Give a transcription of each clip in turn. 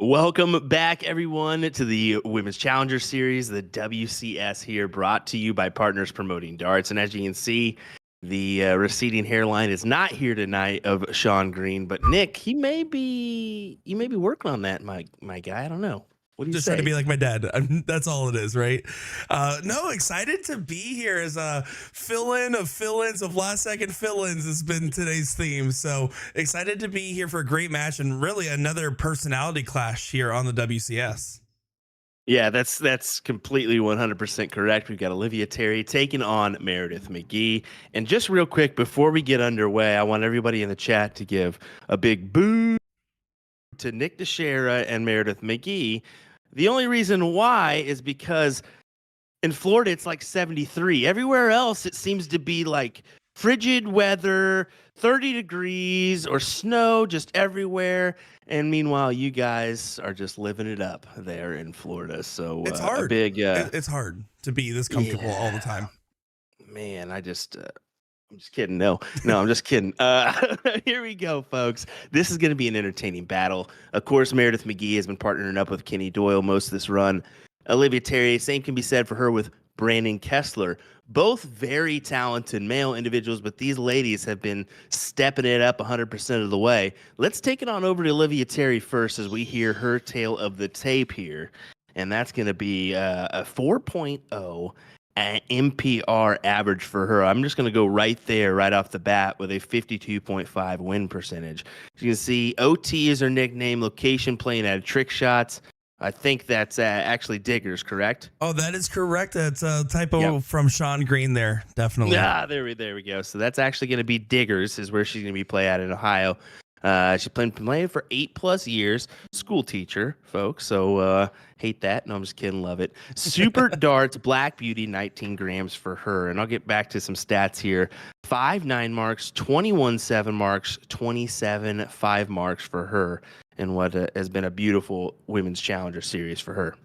Welcome back, everyone, to the Women's Challenger Series, the WCS here, brought to you by Partners Promoting Darts. And as you can see, the receding hairline is not here tonight of Sean Green, but Nick, you may be working on that, my guy. I don't know. What do you Just trying to say? be like my dad. That's all it is, right? No, excited to be here as a fill-in of fill-ins of last-second fill-ins has been today's theme. So excited to be here for a great match and really another personality clash here on the WCS. Yeah, that's completely 100% correct. We've got Olivia Terry taking on Meredith McGee. And just real quick, before we get underway, I want everybody in the chat to give a big boo to Nick DeShera and Meredith McGee. The only reason why is because in Florida it's like 73. Everywhere else it seems to be like frigid weather, 30 degrees or snow just everywhere. And meanwhile, you guys are just living it up there in Florida. So It's a hard. big It's hard to be this comfortable all the yeah, time. man, I'm just kidding. No, I'm just kidding. Here we go, folks. This is going to be an entertaining battle. Of course, Meredith McGee has been partnering up with Kenny Doyle most of this run. Olivia Terry, same can be said for her with Brandon Kessler. Both very talented male individuals, but these ladies have been stepping it up 100% of the way. Let's take it on over to Olivia Terry first as we hear her tale of the tape here. And that's going to be a 4.0 NPR average for her. I'm just going to go right there, right off the bat, with a 52.5 win percentage. You can see OT is her nickname, location playing at trick shots. I think that's actually Diggers, correct? Oh, that is correct. That's a typo Yep. from Sean Green there. Definitely. There we go. So that's actually going to be Diggers, is where she's going to be playing at in Ohio. She's playing for 8+ years. School teacher, folks. So hate that. No, I'm just kidding. Love it. Super darts, Black Beauty, 19 grams for her. And I'll get back to some stats here. 5.9 marks, 21.7 marks, 27.5 marks for her in what has been a beautiful Women's Challenger Series for her.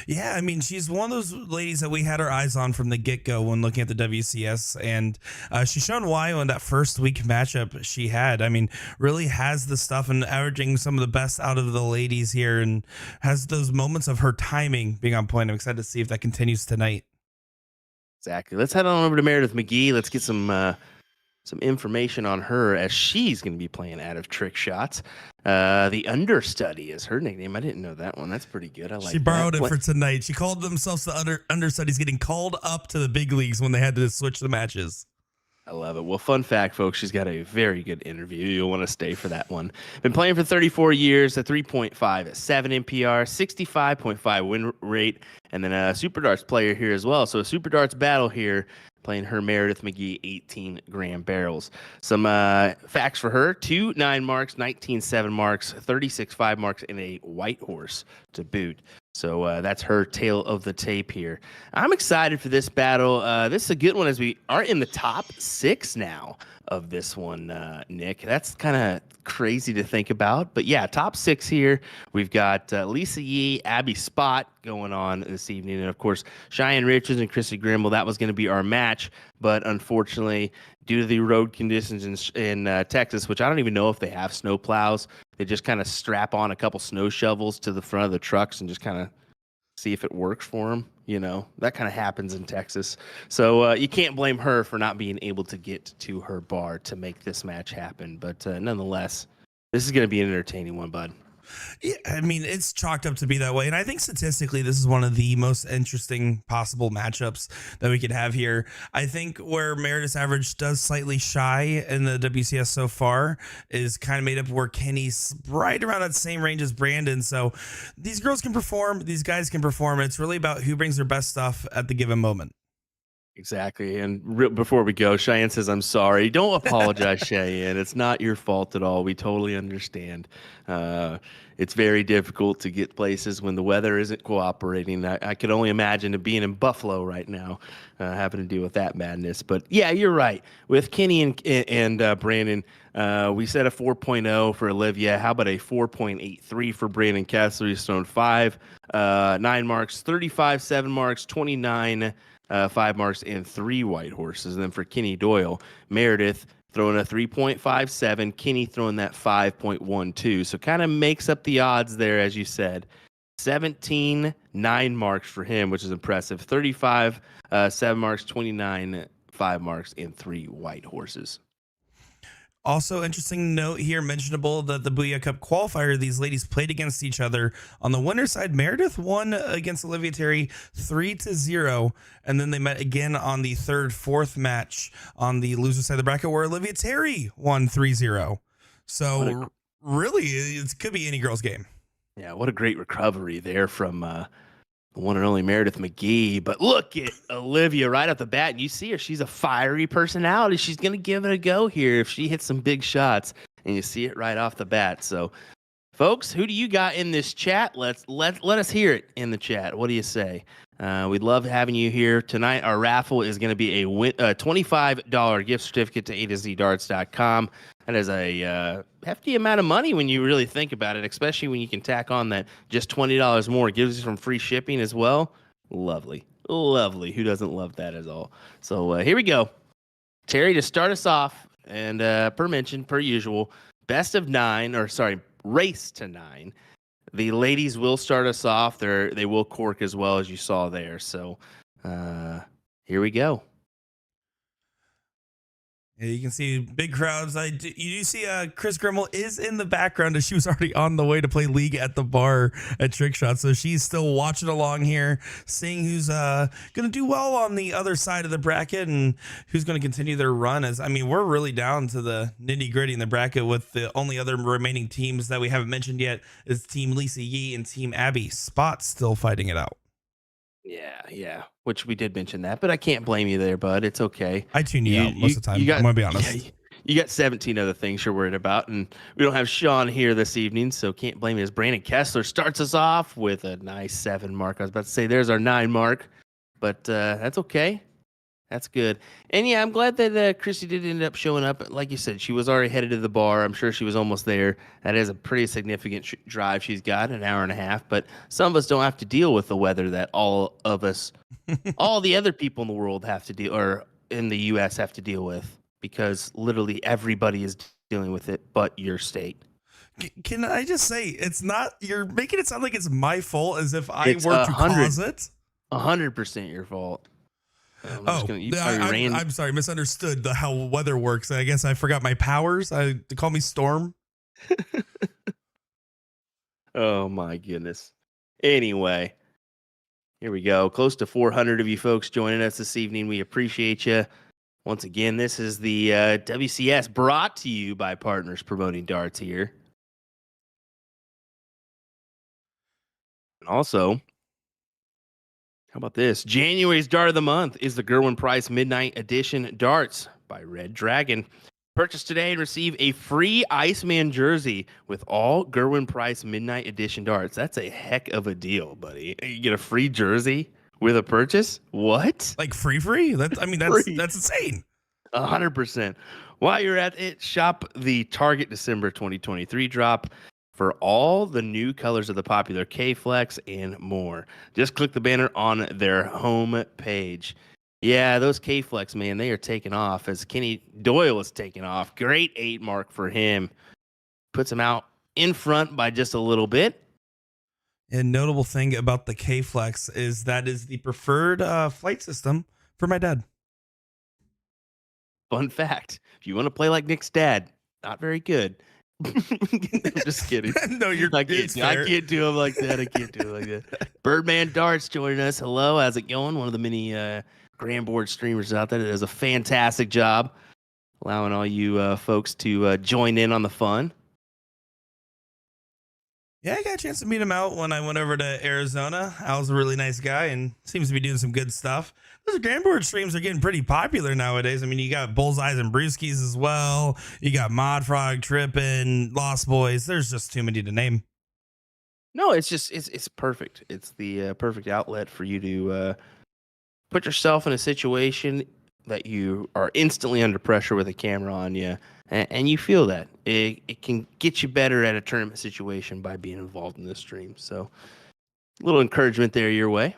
Yeah, I mean, she's one of those ladies that we had our eyes on from the get-go when looking at the WCS, and she's shown why on that first week matchup she had. I mean, really has the stuff and averaging some of the best out of the ladies here and has those moments of her timing being on point. I'm excited to see if that continues tonight. Exactly. Let's head on over to Meredith McGee. Let's get some information on her as she's going to be playing out of trick shots. The understudy is her nickname. I didn't know that one. That's pretty good. I like She borrowed that. it for tonight. She called themselves the understudies getting called up to the big leagues when they had to switch the matches. I love it. Well, fun fact, folks, she's got a very good interview. You'll want to stay for that one. Been playing for 34 years, a 3.5, 7 NPR, 65.5 win rate, and then a Super Darts player here as well. So a Super Darts battle here, playing her Meredith McGee 18-gram barrels. Some facts for her: 2.9 marks, 19.7 marks, 36.5 marks, and a white horse to boot. So that's her tale of the tape here. I'm excited for this battle. This is a good one as we are in the top 6 now of this one, Nick. That's kind of crazy to think about. But yeah, top 6 here. We've got Lisa Yee, Abby Spot going on this evening. And of course, Cheyenne Richards and Chrissy Grimble. That was going to be our match. But unfortunately, due to the road conditions in Texas, which I don't even know if they have snow plows, they just kind of strap on a couple snow shovels to the front of the trucks and just kind of see if it works for them. You know, that kind of happens in Texas. So you can't blame her for not being able to get to her bar to make this match happen. But nonetheless, this is going to be an entertaining one, bud. Yeah, I mean, it's chalked up to be that way. And I think statistically, this is one of the most interesting possible matchups that we could have here. I think where Meredith's average does slightly shy in the WCS so far is kind of made up where Kenny's right around that same range as Brandon. So these girls can perform, these guys can perform. It's really about who brings their best stuff at the given moment. Exactly. And before we go, Cheyenne says, I'm sorry. Don't apologize, Cheyenne. It's not your fault at all. We totally understand. It's very difficult to get places when the weather isn't cooperating. I could only imagine being in Buffalo right now, having to deal with that madness. But yeah, you're right. With Kenny and Brandon, we said a 4.0 for Olivia. How about a 4.83 for Brandon Kessler? He's thrown 9 marks, 35, 7 marks, 29. 5 marks and 3 white horses. And then for Kenny Doyle, Meredith, throwing a 3.57. Kenny throwing that 5.12. So kind of makes up the odds there, as you said. 17 9 marks for him, which is impressive. 35 7 marks, 29 5 marks, and 3 white horses. Also, interesting note here, mentionable that the Booyah Cup qualifier, these ladies played against each other. On the winner's side, Meredith won against Olivia Terry 3-0, and then they met again on the fourth match on the loser side of the bracket, where Olivia Terry won 3-0. So really, it could be any girl's game. Yeah, what a great recovery there from the one and only Meradith McGee. But look at Olivia right off the bat. And you see her. She's a fiery personality. She's going to give it a go here if she hits some big shots. And you see it right off the bat. So, folks, who do you got in this chat? Let us hear it in the chat. What do you say? We'd love having you here tonight. Our raffle is going to be a $25 gift certificate to AtoZDarts.com. That is a hefty amount of money when you really think about it, especially when you can tack on that just $20 more. It gives you some free shipping as well. Lovely. Lovely. Who doesn't love that at all? So here we go. Terry, to start us off, and per usual, best of 9, or sorry, race to 9. The ladies will start us off. They will cork as well, as you saw there. So here we go. Yeah, you can see big crowds. You do see Chris Grimmel is in the background, as she was already on the way to play League at the bar at Trick Shot. So she's still watching along here, seeing who's going to do well on the other side of the bracket and who's going to continue their run. We're really down to the nitty gritty in the bracket, with the only other remaining teams that we haven't mentioned yet is Team Lisa Yee and Team Abby Spot still fighting it out. Yeah. Which we did mention that, but I can't blame you there, bud. It's okay. I tune you out most of the time. I'm going to be honest. Yeah, you got 17 other things you're worried about, and we don't have Sean here this evening, so can't blame you. As Brandon Kessler starts us off with a nice 7 mark. I was about to say there's our 9 mark, but that's okay. That's good. And yeah, I'm glad that Chrissy did end up showing up. Like you said, she was already headed to the bar. I'm sure she was almost there. That is a pretty significant drive she's got, an hour and a half. But some of us don't have to deal with the weather that all of us, all the other people in the world have to deal, or in the U.S. have to deal with, because literally everybody is dealing with it but your state. Can I just say, it's not, you're making it sound like it's my fault, as if I were to cause it. 100% your fault. I'm sorry, misunderstood how weather works. I guess I forgot my powers. They call me Storm. Oh my goodness. Anyway, here we go. Close to 400 of you folks joining us this evening. We appreciate you. Once again, this is the WCS, brought to you by Partners Promoting Darts here. And also, how about this? January's Dart of the Month is the Gerwin Price Midnight Edition Darts by Red Dragon. Purchase today and receive a free Iceman jersey with all Gerwin Price Midnight Edition darts. That's a heck of a deal, buddy. You get a free jersey with a purchase? What? Like free? That's insane. 100%. While you're at it, shop the Target December 2023 drop for all the new colors of the popular K-Flex and more. Just click the banner on their home page. Yeah, those K-Flex, man, they are taking off, as Kenny Doyle is taking off. Great 8 mark for him. Puts him out in front by just a little bit. And notable thing about the K-Flex is that is the preferred flight system for my dad. Fun fact, if you want to play like Nick's dad, not very good. I'm just kidding. No, I can't do him like that. I can't do it like that. Birdman Darts joining us. Hello, how's it going? One of the many Grand Board streamers out there that does a fantastic job allowing all you folks to join in on the fun. Yeah, I got a chance to meet him out when I went over to Arizona. Al's a really nice guy and seems to be doing some good stuff. Those Grand Board streams are getting pretty popular nowadays. I mean, you got Bullseyes and Brewskis as well. You got Mod Frog, Trippin', Lost Boys. There's just too many to name. No, it's just, it's perfect. It's the perfect outlet for you to put yourself in a situation that you are instantly under pressure with a camera on you. And you feel that. It can get you better at a tournament situation by being involved in this stream. So, a little encouragement there your way.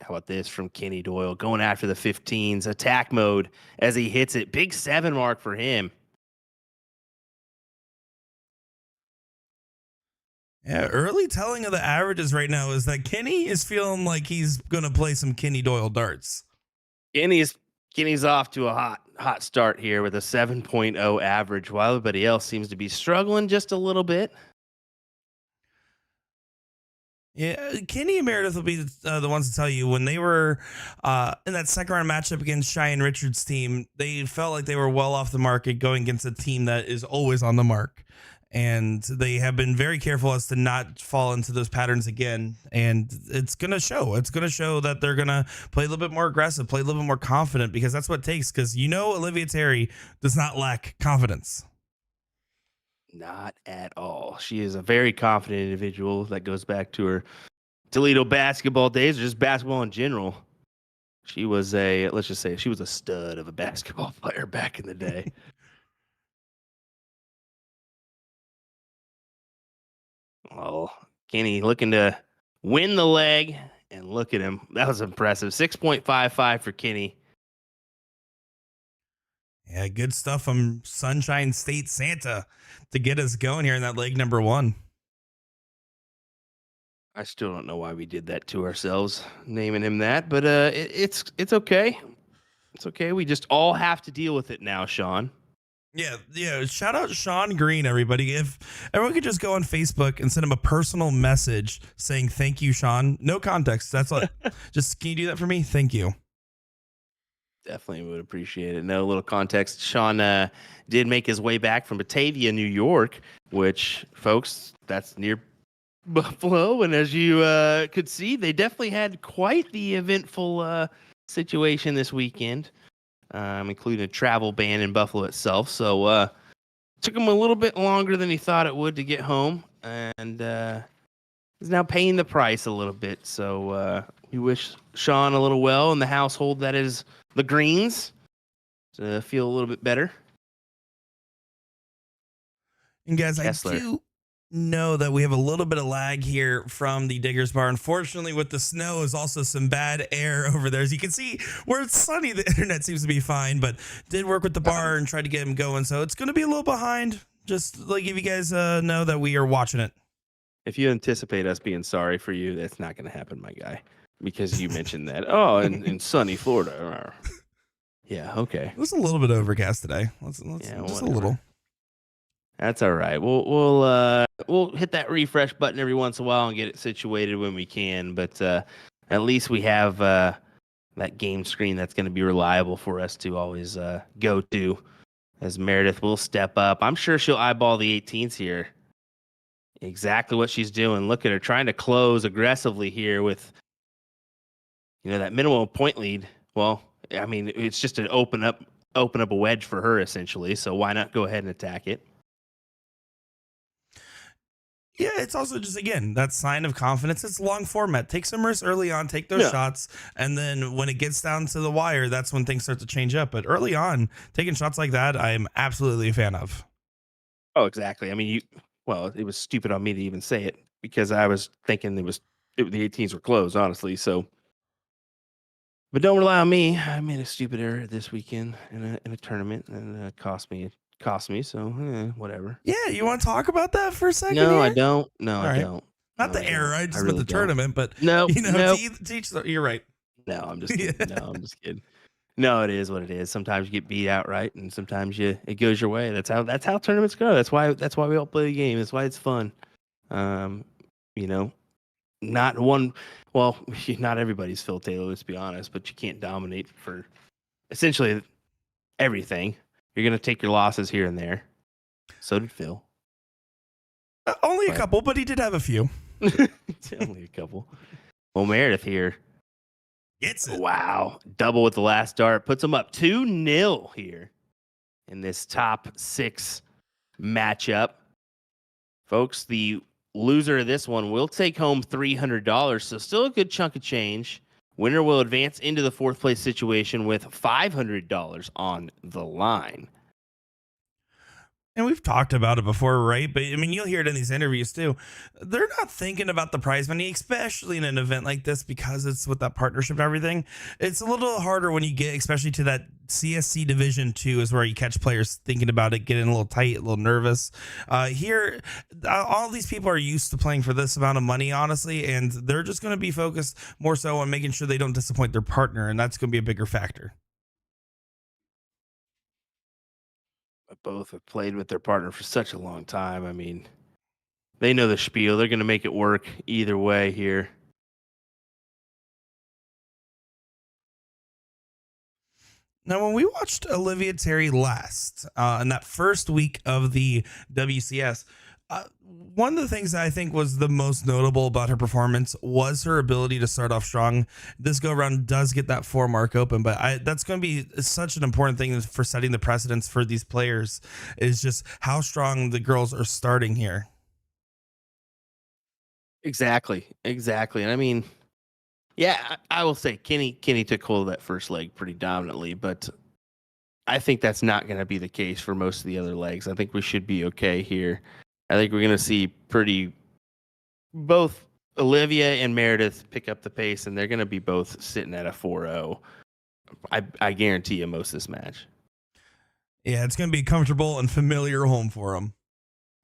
How about this from Kenny Doyle going after the 15s, attack mode as he hits it. Big 7 mark for him. Yeah, early telling of the averages right now is that Kenny is feeling like he's going to play some Kenny Doyle darts. Kenny's Kenny's off to a hot start here with a 7.0 average, while everybody else seems to be struggling just a little bit. Yeah, Kenny and Meredith will be the ones to tell you when they were in that second round matchup against Cheyenne Richards' team, they felt like they were well off the market going against a team that is always on the mark. And they have been very careful as to not fall into those patterns again. And it's going to show. It's going to show that they're going to play a little bit more aggressive, play a little bit more confident, because that's what it takes. Because Olivia Terry does not lack confidence. Not at all. She is a very confident individual. That goes back to her Toledo basketball days, or just basketball in general. She was let's just say, she was a stud of a basketball player back in the day. Oh, Kenny looking to win the leg, and look at him. That was impressive. 6.55 for Kenny. Yeah, good stuff from Sunshine State Santa to get us going here in that leg number 1. I still don't know why we did that to ourselves, naming him that, but it's okay. It's okay. We just all have to deal with it now, Sean. Yeah. Shout out Sean Green, everybody. If everyone could just go on Facebook and send him a personal message saying thank you, Sean. No context. That's what. Just can you do that for me? Thank you. Definitely would appreciate it. No little context. Sean did make his way back from Batavia, New York, which, folks, that's near Buffalo. And as you could see, they definitely had quite the eventful situation this weekend, including a travel ban in Buffalo itself. So took him a little bit longer than he thought it would to get home, and he's now paying the price a little bit. So we wish Sean a little well in the household that is the Greens to feel a little bit better. And guys, Kessler. I do know that we have a little bit of lag here from the Diggers Bar. Unfortunately, with the snow is also some bad air over there. As you can see, where it's sunny, the internet seems to be fine, but did work with the bar and tried to get him going. So it's going to be a little behind. Just like if you guys know that we are watching it. If you anticipate us being sorry for you, that's not going to happen, my guy, because you mentioned that. Oh, in sunny Florida. Yeah, okay. It was a little bit overcast today. Let's Yeah, just whatever. a little. That's all right. We'll hit that refresh button every once in a while and get it situated when we can. But at least we have that game screen that's going to be reliable for us to always go to. As Meredith will step up, I'm sure she'll eyeball the 18s here. Exactly what she's doing. Look at her trying to close aggressively here with, that minimum point lead. Well, I mean, it's just to open up a wedge for her essentially. So why not go ahead and attack it? Yeah, it's also just, again, that sign of confidence. It's long format. Take some risks early on, take those shots, and then when it gets down to the wire, that's when things start to change up. But early on, taking shots like that, I'm absolutely a fan of. Oh, exactly. I mean, it was stupid on me to even say it because I was thinking the 18s were closed, honestly. So, but don't rely on me. I made a stupid error this weekend in a tournament, and it cost me. So whatever. Yeah, you want to talk about that for a second? No, here? I don't. No, All I right. don't. Not No, the error. I just meant really the don't. tournament. But no, you're right. No, I'm just kidding. No, I'm just kidding. No, it is what it is. Sometimes you get beat outright, and sometimes it goes your way. That's how tournaments go. That's why we all play the game. That's why it's fun. Not one. Well, not everybody's Phil Taylor. Let's be honest. But you can't dominate for essentially everything. You're gonna take your losses here and there. So did Phil. Only a couple, but he did have a few. Only a couple. Well, Meredith here. Gets it. Wow. Double with the last dart. Puts them up 2-0 here in this top 6 matchup. Folks, the loser of this one will take home $300, so still a good chunk of change. Winner will advance into the 4th place situation with $500 on the line. And we've talked about it before, right? But I mean, you'll hear it in these interviews too. They're not thinking about the prize money, especially in an event like this, because it's with that partnership and everything. It's a little harder when you get, especially to that CSC Division 2, is where you catch players thinking about it, getting a little tight, a little nervous. Here, all these people are used to playing for this amount of money, honestly, and they're just going to be focused more so on making sure they don't disappoint their partner, and that's going to be a bigger factor. But both have played with their partner for such a long time. I mean, they know the spiel. They're going to make it work either way here. Now, when we watched Olivia Terry last in that first week of the WCS, one of the things that I think was the most notable about her performance was her ability to start off strong. This go around does get that 4 mark open, but that's going to be such an important thing for setting the precedence for these players, is just how strong the girls are starting here. Exactly. Exactly. And I mean, yeah, I will say Kenny took hold of that first leg pretty dominantly, but I think that's not going to be the case for most of the other legs. I think we should be okay here. I think we're going to see pretty both Olivia and Meredith pick up the pace, and they're going to be both sitting at a 4-0. I guarantee you most of this match. Yeah, it's going to be a comfortable and familiar home for them.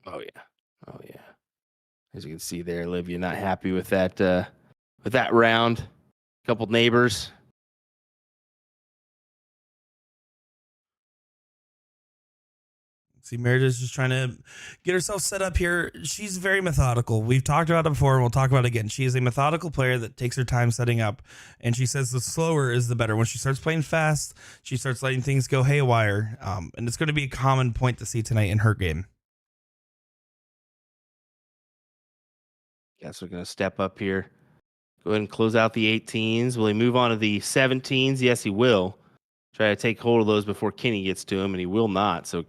Oh yeah, oh yeah. As you can see there, Olivia not happy with that round. Couple neighbors. See, Meredith's just trying to get herself set up here. She's very methodical. We've talked about it before, and we'll talk about it again. She is a methodical player that takes her time setting up, and she says the slower is the better. When she starts playing fast, she starts letting things go haywire, and it's going to be a common point to see tonight in her game. Guess we're going to step up here. Go ahead and close out the 18s. Will he move on to the 17s? Yes, he will. Try to take hold of those before Kenny gets to him, and he will not. So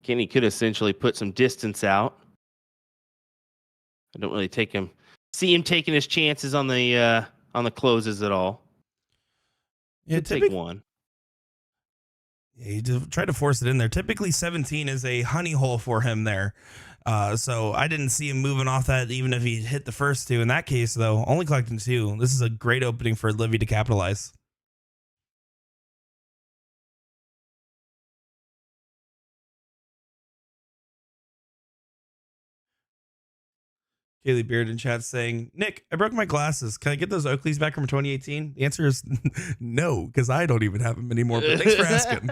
Kenny could essentially put some distance out. I don't really see him taking his chances on the closes at all. Yeah, take one. Yeah, he tried to force it in there. Typically, 17 is a honey hole for him there. So I didn't see him moving off that, even if he hit the first two. In that case, though, only collecting 2. This is a great opening for Olivia to capitalize. Kaylee Beard in chat saying, Nick, I broke my glasses. Can I get those Oakleys back from 2018? The answer is no, because I don't even have them anymore. But thanks for asking.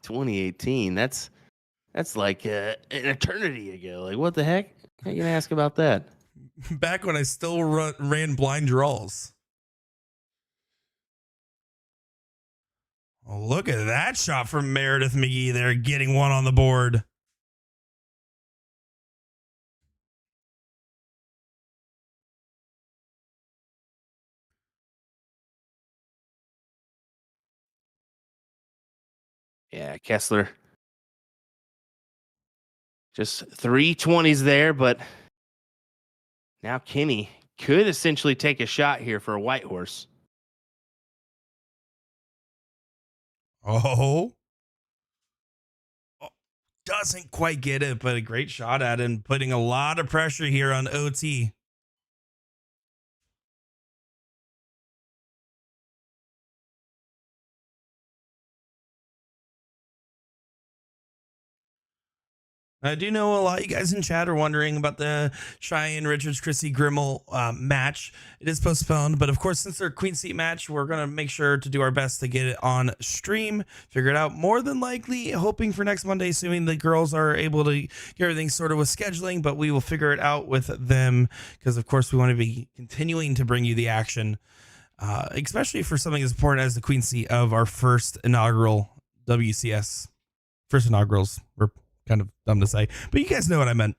2018. That's like an eternity ago. Like, what the heck? How you gonna ask about that? Back when I still ran blind draws. Oh, look at that shot from Meradith McGee there, getting one on the board. Yeah, Kessler. Just 320s there, but now Kenny could essentially take a shot here for a white horse. Oh. Doesn't quite get it, but a great shot at it and putting a lot of pressure here on OT. I do know a lot of you guys in chat are wondering about the Cheyenne Richards Chrissy Grimmel match. It is postponed, but of course, since they're Queen Seat match, we're going to make sure to do our best to get it on stream, figure it out. More than likely, hoping for next Monday, assuming the girls are able to get everything sorted with scheduling, but we will figure it out with them because, of course, we want to be continuing to bring you the action, especially for something as important as the Queen Seat of our first inaugural WCS. First inaugurals. We're kind of dumb to say, but you guys know what I meant.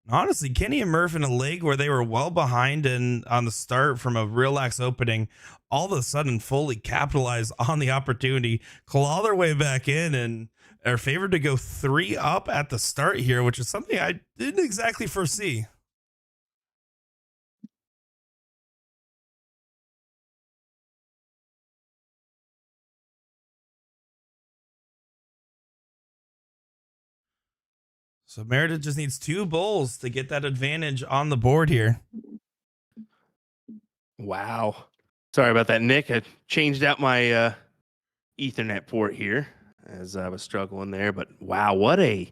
Honestly, Kenny and Murph in a league where they were well behind and on the start from a relaxed opening, all of a sudden fully capitalize on the opportunity, claw their way back in, and are favored to go 3 up at the start here, which is something I didn't exactly foresee. So Meredith just needs two bowls to get that advantage on the board here. Wow. Sorry about that, Nick. I changed out my Ethernet port here as I was struggling there. But wow, what a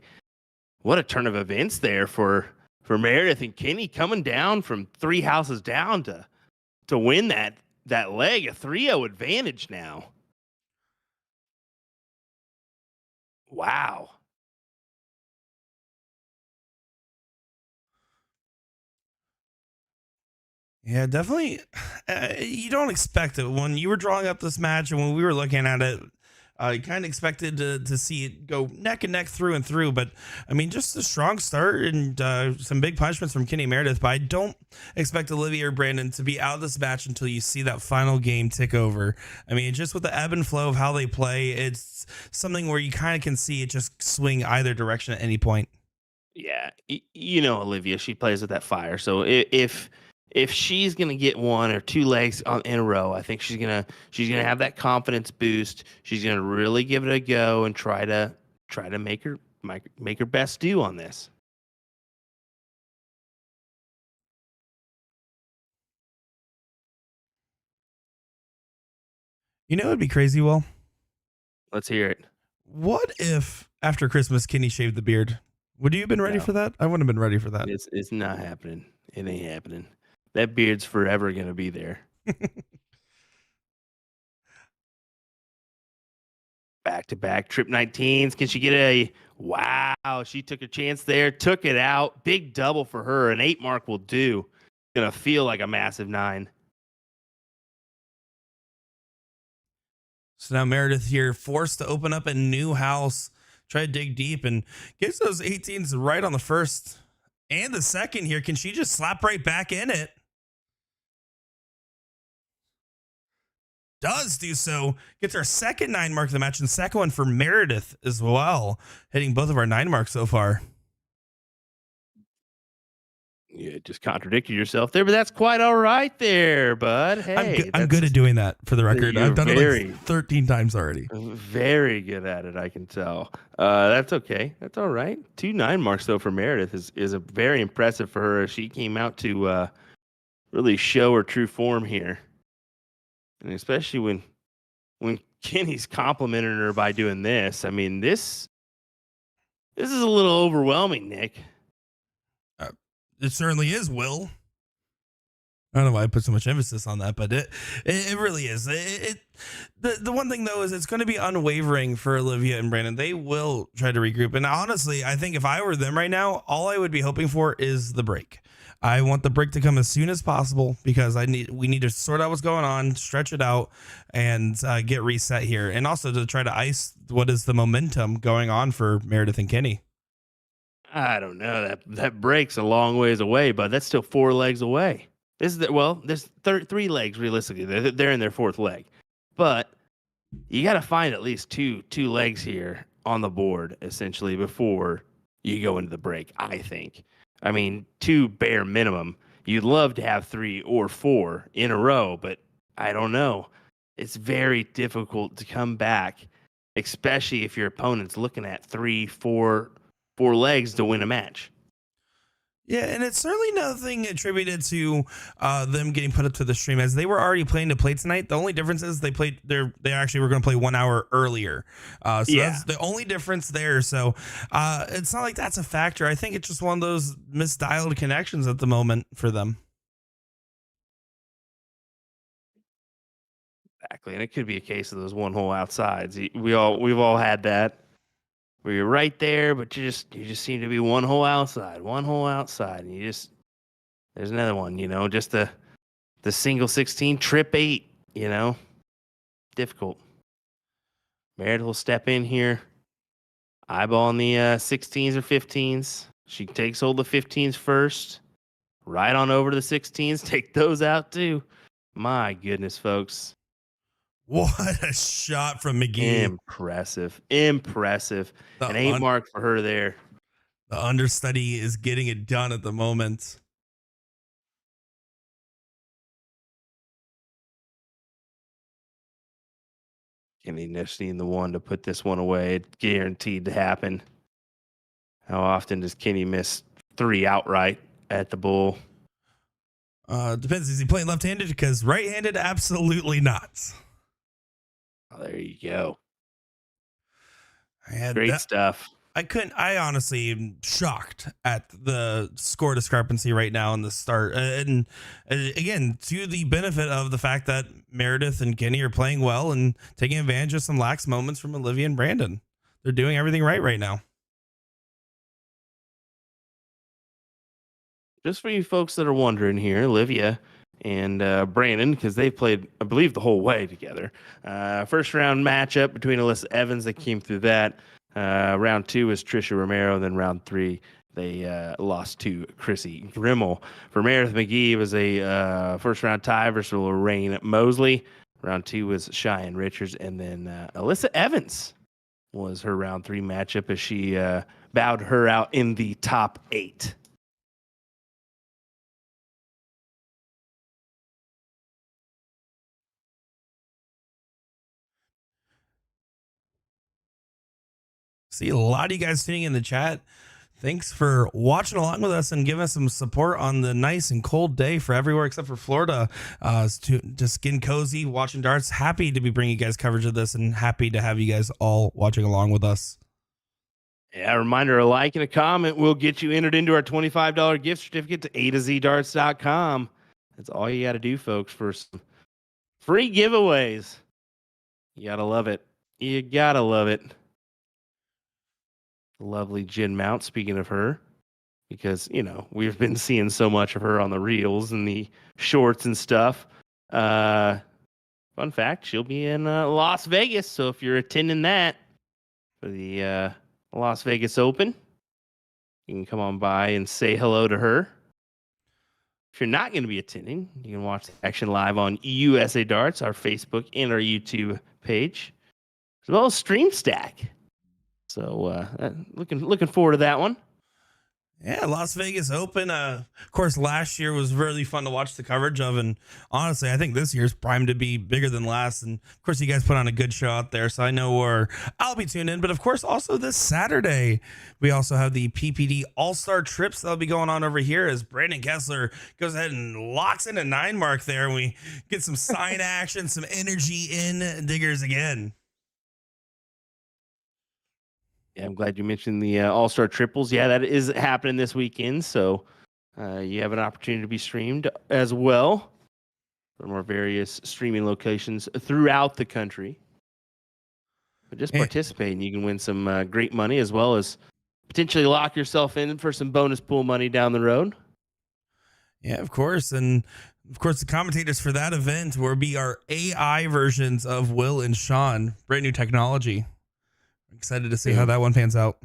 turn of events there for Meredith and Kenny coming down from three houses down to win that leg, a 3-0 advantage now. Wow. Yeah, definitely. You don't expect it when you were drawing up this match, and when we were looking at it. You kind of expected to see it go neck and neck through and through, but I mean, just a strong start and some big punishments from Kenny Meredith. But I don't expect Olivia or Brandon to be out of this match until you see that final game tick over. I mean, just with the ebb and flow of how they play, it's something where you kind of can see it just swing either direction at any point. Yeah, you know Olivia, she plays with that fire. So if she's gonna get one or two legs in a row, I think she's gonna have that confidence boost. She's gonna really give it a go and try to make her best do on this. You know, it'd be crazy. Well, Let's hear it. what if after Christmas Kenny shaved the beard? Would you have been ready No, for that? I wouldn't have been ready for that. it's not happening. It ain't happening. That beard's forever gonna be there. Back to back trip 19s. Can she get a wow? She took a chance there, took it out. Big double for her. An 8 mark will do. Gonna feel like a massive 9. So now Meredith here, forced to open up a new house, try to dig deep, and gets those 18s right on the first and the second here. Can she just slap right back in it? Does do so. Gets our second 9 mark of the match, and second one for Meredith as well, hitting both of our 9 marks so far. You just contradicted yourself there, but that's quite all right there, bud. Hey, I'm good at doing that, for the record. you're I've done it very, like 13 times already. very good at it. I can tell. That's okay. That's all right. 2 9 marks though for Meredith is a very impressive for her as she came out to really show her true form here, and especially when Kenny's complimenting her by doing this. I mean this is a little overwhelming, Nick. Uh, it certainly is, Will. I don't know why I put so much emphasis on that, but it really is. The one thing though is it's going to be unwavering for Olivia and Brandon. They will try to regroup, and honestly, I think if I were them right now, all I would be hoping for is the break. I want the break to come as soon as possible because we need to sort out what's going on, stretch it out, and get reset here, and also to try to ice what is the momentum going on for Meredith and Kenny. I don't know. That breaks a long ways away, but that's still 4 legs away. There's 3 legs realistically. They're in their 4th leg, but you got to find at least two legs here on the board essentially before you go into the break. I think. I mean, 2 bare minimum. You'd love to have 3 or 4 in a row, but I don't know. It's very difficult to come back, especially if your opponent's looking at 4 legs to win a match. Yeah, and it's certainly nothing attributed to them getting put up to the stream as they were already planning to play tonight. The only difference is they actually were going to play 1 hour earlier. So that's the only difference there. So it's not like that's a factor. I think it's just one of those misdialed connections at the moment for them. Exactly, and it could be a case of those 1 hole outsides. We've all had that where you're right there, but you just seem to be 1 hole outside, and there's another one. Just the single 16 trip 8. Difficult. Meredith will step in here, eyeballing the 16s or 15s. She takes hold of the 15s first, right on over to the 16s. Take those out too. My goodness, folks. What a shot from McGee. Impressive. The, An 8 un- mark for her there. the understudy is getting it done at the moment. Kenny just needing the one to put this one away. It's guaranteed to happen. How often does Kenny miss 3 outright at the bull? Depends. Is he playing left-handed? Because right-handed, absolutely not. Oh, there you go. I had Great that. stuff. I honestly am shocked at the score discrepancy right now in the start. And again, to the benefit of the fact that Meredith and Kenny are playing well and taking advantage of some lax moments from Olivia and Brandon. They're doing everything right now. Just for you folks that are wondering here, Olivia and Brandon, because they've played, I believe, the whole way together. First round matchup between Alyssa Evans that came through that. Round 2 is Trisha Romero. Then round 3, they lost to Chrissy Grimmel. For Meredith McGee, it was a first round tie versus Lorraine Mosley. Round 2 was Cheyenne Richards. And then Alyssa Evans was her round 3 matchup as she bowed her out in the top 8. See a lot of you guys sitting in the chat. Thanks for watching along with us and giving us some support on the nice and cold day for everywhere except for Florida. Just getting cozy, watching darts. Happy to be bringing you guys coverage of this and happy to have you guys all watching along with us. Yeah, a reminder, a like and a comment will get you entered into our $25 gift certificate to A2ZDarts.com. That's all you got to do, folks, for some free giveaways. You got to love it. You got to love it. Lovely Jen Mount, speaking of her, because, we've been seeing so much of her on the reels and the shorts and stuff. Fun fact, she'll be in Las Vegas, so if you're attending that for the Las Vegas Open, you can come on by and say hello to her. If you're not going to be attending, you can watch the action live on USA Darts, our Facebook and our YouTube page, as well as StreamStack. So looking forward to that one. Yeah, Las Vegas Open. Of course, last year was really fun to watch the coverage of, and honestly, I think this year's primed to be bigger than last. And of course, you guys put on a good show out there, so I know where I'll be tuned in. But of course, also this Saturday, we also have the PPD All-Star Trips that'll be going on over here as Brandon Kessler goes ahead and locks in a 9 mark there, and we get some sign action, some energy in Diggers again. Yeah, I'm glad you mentioned the All-Star Triples. Yeah, that is happening this weekend. So you have an opportunity to be streamed as well from our various streaming locations throughout the country. But just participate and you can win some great money as well as potentially lock yourself in for some bonus pool money down the road. Yeah, of course. And of course, the commentators for that event will be our AI versions of Will and Sean. Brand new technology. Excited to see how that one pans out.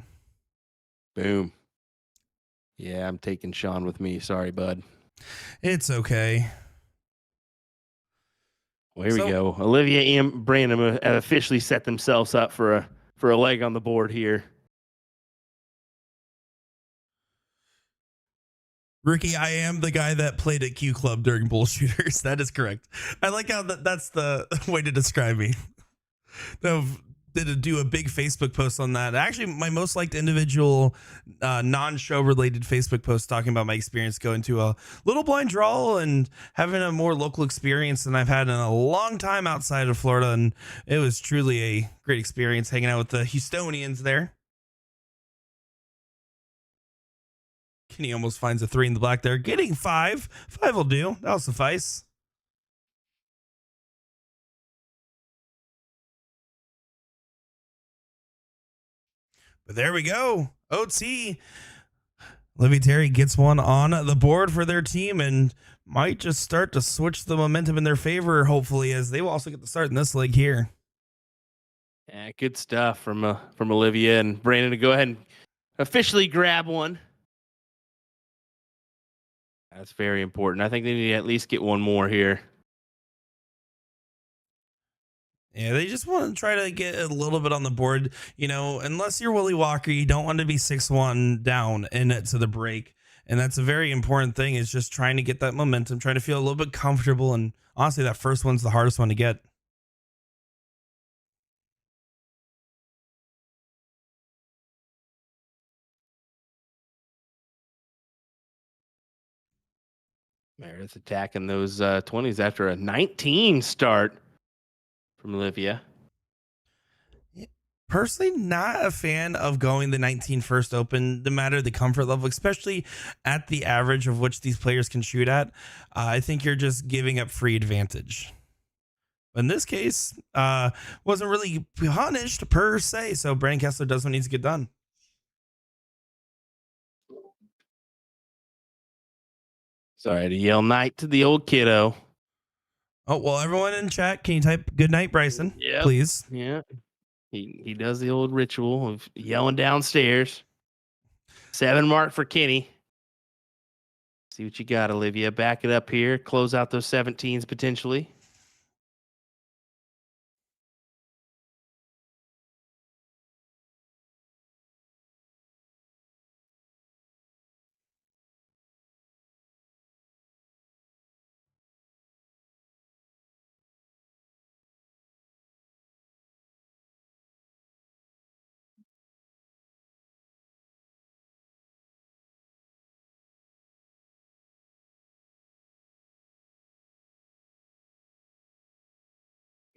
Boom. Yeah, I'm taking Sean with me. Sorry, bud. It's okay. Well, here we go. Olivia and Brandon have officially set themselves up for a leg on the board here. Ricky, I am the guy that played at Q Club during bull shooters. That is correct. I like how that's the way to describe me. Did do a big Facebook post on that. Actually, my most liked individual non-show related Facebook post talking about my experience going to a little blind draw and having a more local experience than I've had in a long time outside of Florida. And it was truly a great experience hanging out with the Houstonians there. Kenny almost finds a 3 in the black there. Getting 5. 5 will do. That'll suffice. But there we go. OT. Olivia Terry gets one on the board for their team and might just start to switch the momentum in their favor, hopefully, as they will also get the start in this leg here. Yeah, good stuff from Olivia and Brandon to go ahead and officially grab one. That's very important. I think they need to at least get one more here. Yeah, they just want to try to get a little bit on the board. Unless you're Willie Walker, you don't want to be 6-1 down in it to the break. And that's a very important thing, is just trying to get that momentum, trying to feel a little bit comfortable. And honestly, that first one's the hardest one to get. Meredith attacking those 20s after a 19 start from Olivia. Personally, not a fan of going the 19 first open, no matter the comfort level, especially at the average of which these players can shoot at. I think you're just giving up free advantage. But in this case, wasn't really punished per se. So Brandon Kessler does what needs to get done. Sorry to yell night to the old kiddo. Oh, well, everyone in chat, can you type good night, Bryson? Yep. Please. Yeah. He does the old ritual of yelling downstairs. 7 mark for Kenny. See what you got, Olivia. Back it up here. Close out those 17s potentially.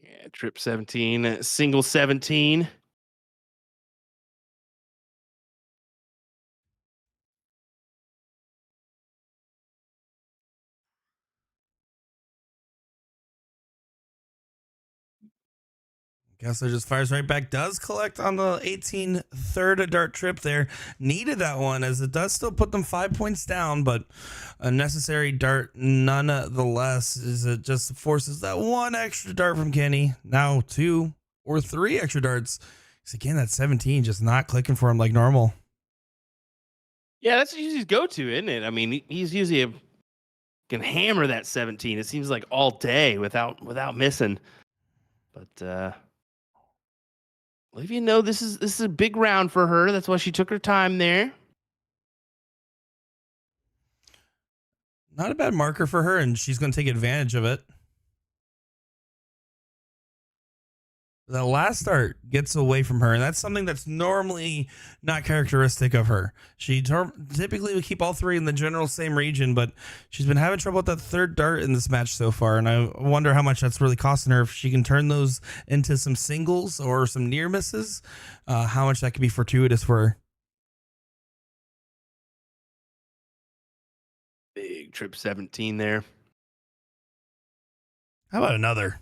Yeah, trip 17, single 17. Kessler just fires right back. Does collect on the 18 third dart trip there. Needed that one as it does still put them 5 points down, but a necessary dart nonetheless, as it just forces that one extra dart from Kenny. Now 2 or 3 extra darts. Because again, that 17 just not clicking for him like normal. Yeah, that's usually his go-to, isn't it? I mean, he's usually can hammer that 17. It seems like all day without missing. But Olivia, this is a big round for her. That's why she took her time there. Not a bad marker for her, and she's going to take advantage of it. The last start gets away from her, and that's something that's normally not characteristic of her. She typically would keep all 3 in the general same region, but she's been having trouble with that 3rd dart in this match so far, and I wonder how much that's really costing her. If she can turn those into some singles or some near misses, how much that could be fortuitous for her. Big trip 17 there. How about another?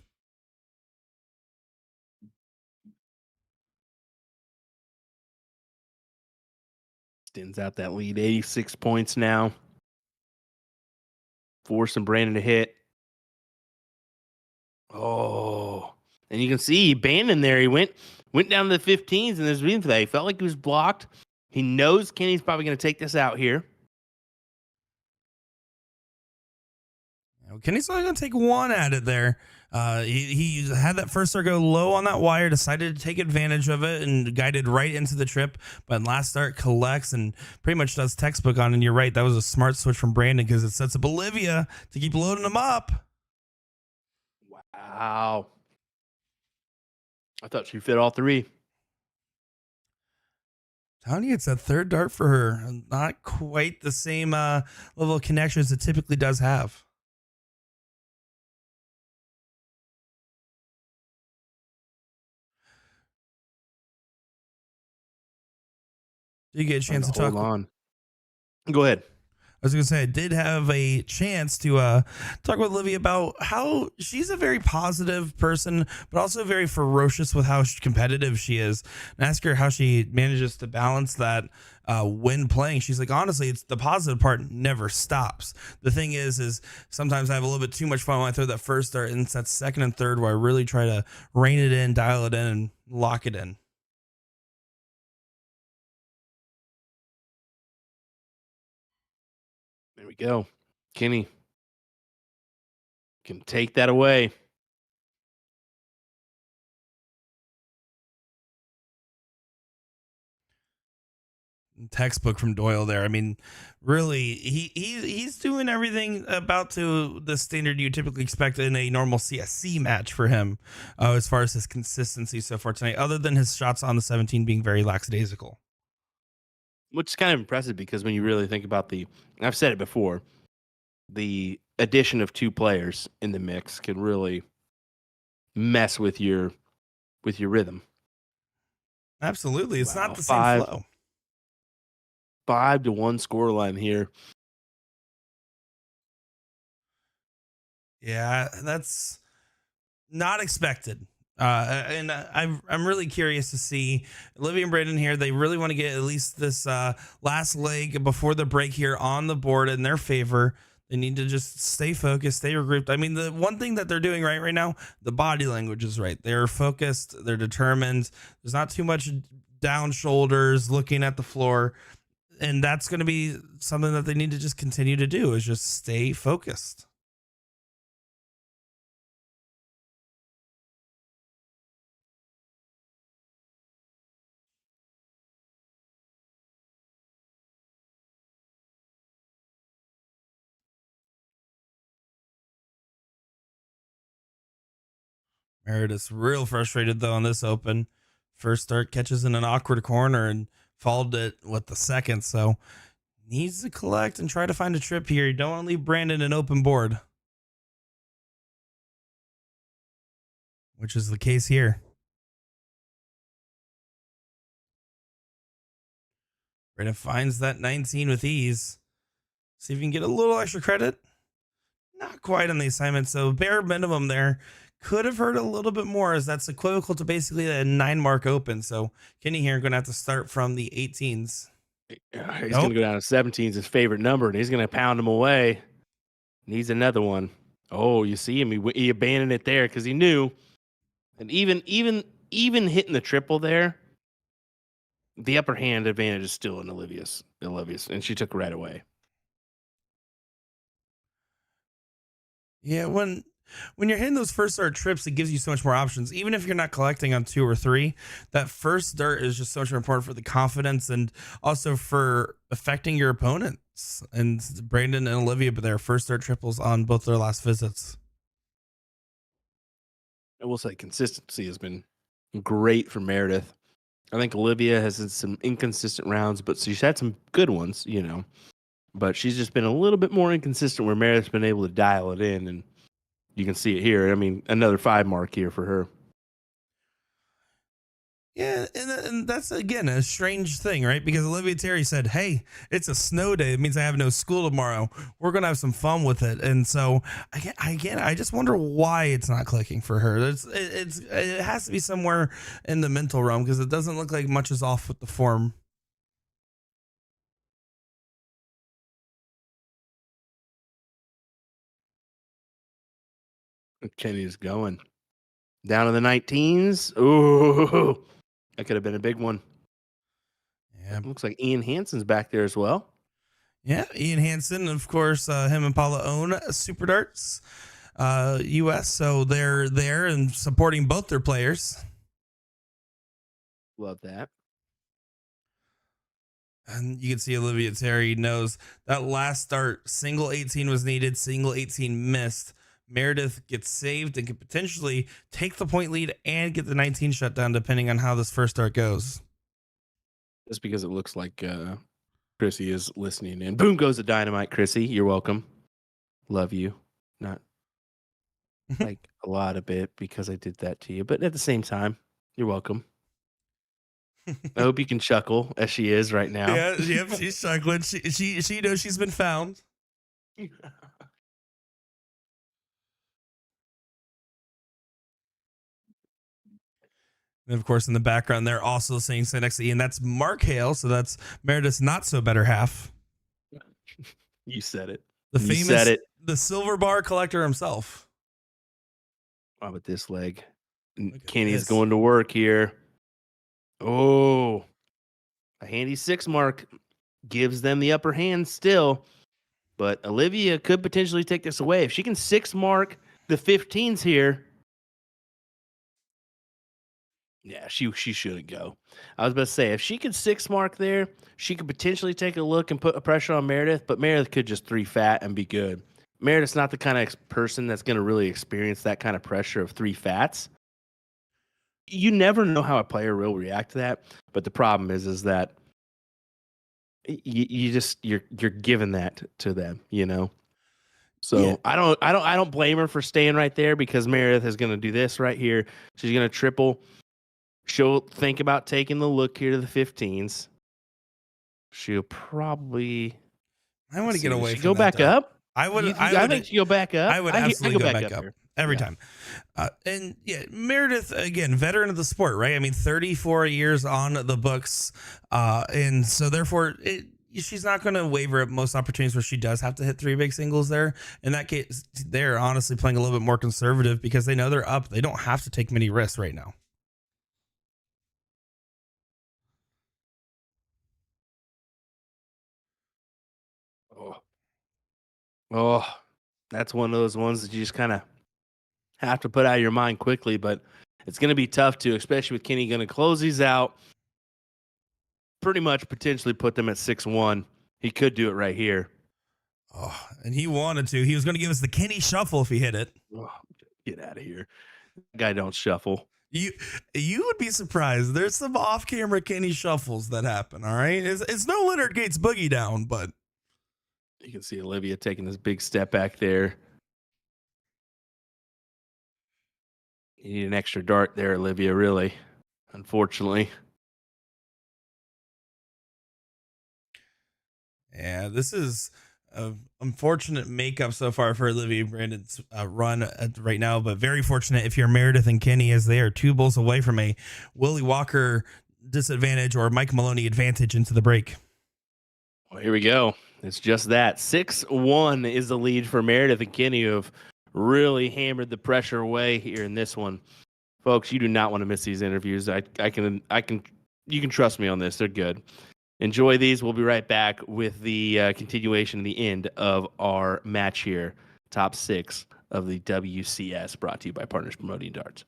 Extends out that lead, 86 points now. Forcing Brandon to hit. Oh, and you can see Bandon there. He went down to the 15s, and there's a reason for that. He felt like he was blocked. He knows Kenny's probably going to take this out here. Kenny's only going to take one at it there. He had that first start go low on that wire, decided to take advantage of it, and guided right into the trip. But last start collects and pretty much does textbook on. And you're right, that was a smart switch from Brandon because it sets up Olivia to keep loading them up. Wow. I thought she fit all 3. Tony, it's that 3rd dart for her. Not quite the same level of connection as it typically does have. Did you get a chance to talk? On. Go ahead. I was going to say, I did have a chance to talk with Olivia about how she's a very positive person, but also very ferocious with how competitive she is. And ask her how she manages to balance that when playing. She's like, honestly, it's the positive part never stops. The thing is sometimes I have a little bit too much fun when I throw that first dart, and it's that 2nd and 3rd where I really try to rein it in, dial it in, and lock it in. There we go. Kenny can take that away. Textbook from Doyle there. I mean, really, he's doing everything about to the standard you typically expect in a normal CSC match for him, as far as his consistency so far tonight, other than his shots on the 17 being very lackadaisical. Which is kind of impressive because when you really think about I've said it before, the addition of two players in the mix can really mess with your rhythm. Absolutely. It's not Wow, the same flow. 5-1 scoreline here. Yeah, that's not expected. And I'm really curious to see Olivia and Brandon here. They really want to get at least this last leg before the break here on the board in their favor. They need to just stay focused, stay regrouped. I mean, the one thing that they're doing right now, the body language is right. They're focused, they're determined. There's not too much down shoulders, looking at the floor. And that's going to be something that they need to just continue to do, is just stay focused. Meredith's real frustrated though on this open. First start catches in an awkward corner and followed it with the second. So needs to collect and try to find a trip here. You don't want to leave Brandon an open board, which is the case here. Brandon finds that 19 with ease. See if you can get a little extra credit. Not quite on the assignment. So bare minimum there. Could have heard a little bit more, as that's equivocal to basically a 9 mark open. So Kenny here going to have to start from the 18s. He's going to go down to 17's his favorite number, and he's going to pound him away. Needs another one. Oh, you see him. He abandoned it there because he knew. And even hitting the triple there, the upper hand advantage is still in Olivia's, and she took it right away. Yeah, when you're hitting those first start trips, it gives you so much more options. Even if you're not collecting on 2 or 3, that first start is just so much more important for the confidence and also for affecting your opponents. And Brandon and Olivia, but their first start triples on both their last visits. I will say consistency has been great for Meredith. I think Olivia has had some inconsistent rounds, but she's had some good ones, But she's just been a little bit more inconsistent, where Meredith's been able to dial it in, and you can see it here. I mean, another 5 mark here for her. Yeah, and that's, again, a strange thing, right? Because Olivia Terry said, hey, it's a snow day. It means I have no school tomorrow. We're going to have some fun with it. And so, I just wonder why it's not clicking for her. It has to be somewhere in the mental realm, because it doesn't look like much is off with the form. Kenny's going down to the 19s. Ooh, that could have been a big one. Yeah, looks like Ian Hansen's back there as well. Yeah, Ian Hansen, of course, him and Paula own Super Darts US, so they're there and supporting both their players. Love that. And you can see Olivia Terry knows that last start, single 18 was needed, single 18 missed. Meredith gets saved and could potentially take the point lead and get the 19 shut down, depending on how this first start goes. Just because it looks like Chrissy is listening in. Boom goes the dynamite, Chrissy. You're welcome. Love you. Not like a lot of it because I did that to you, but at the same time, you're welcome. I hope you can chuckle as she is right now. Yeah, yep, she's chuckling. She knows she's been found. And of course, in the background, they're also saying "sit next to Ian." That's Mark Hale, so that's Meredith's not so better half. You said it. The silver bar collector himself. Wow, with this leg, Kenny's going to work here. Oh, a handy 6 mark gives them the upper hand still, but Olivia could potentially take this away if she can 6 mark the 15s here. Yeah, she shouldn't go. I was about to say, if she could 6 mark there, she could potentially take a look and put a pressure on Meredith, but Meredith could just 3 fat and be good. Meredith's not the kind of person that's going to really experience that kind of pressure of 3 fats. You never know how a player will react to that, but the problem is that you're giving that to them, So I don't blame her for staying right there because Meredith is going to do this right here. She's going to triple. She'll think about taking the look here to the 15s. She'll probably. I want to get away she from go that, back though. up. I would. I think she go back up. I would absolutely go back up here every time. And yeah, Meredith, again, veteran of the sport, right? I mean, 34 years on the books, and so therefore she's not going to waver at most opportunities where she does have to hit 3 big singles there. In that case, they're honestly playing a little bit more conservative because they know they're up. They don't have to take many risks right now. Oh, that's one of those ones that you just kind of have to put out of your mind quickly, but it's going to be tough to, especially with Kenny going to close these out. Pretty much potentially put them at 6-1. He could do it right here. Oh, and he wanted to. He was going to give us the Kenny shuffle if he hit it. Oh, get out of here. That guy don't shuffle. You would be surprised. There's some off-camera Kenny shuffles that happen, all right? It's no Leonard Gates boogie down, but you can see Olivia taking this big step back there. You need an extra dart there, Olivia, really, unfortunately. Yeah, this is an unfortunate makeup so far for Olivia Brandon's run right now, but very fortunate if you're Meredith and Kenny, as they are 2 bulls away from a Willie Walker disadvantage or Mike Maloney advantage into the break. Well, here we go. It's just that. 6-1 is the lead for Meredith and Kenny, who have really hammered the pressure away here in this one. Folks, you do not want to miss these interviews. You can trust me on this. They're good. Enjoy these. We'll be right back with the continuation, the end of our match here. Top 6 of the WCS, brought to you by Partners Promoting Darts.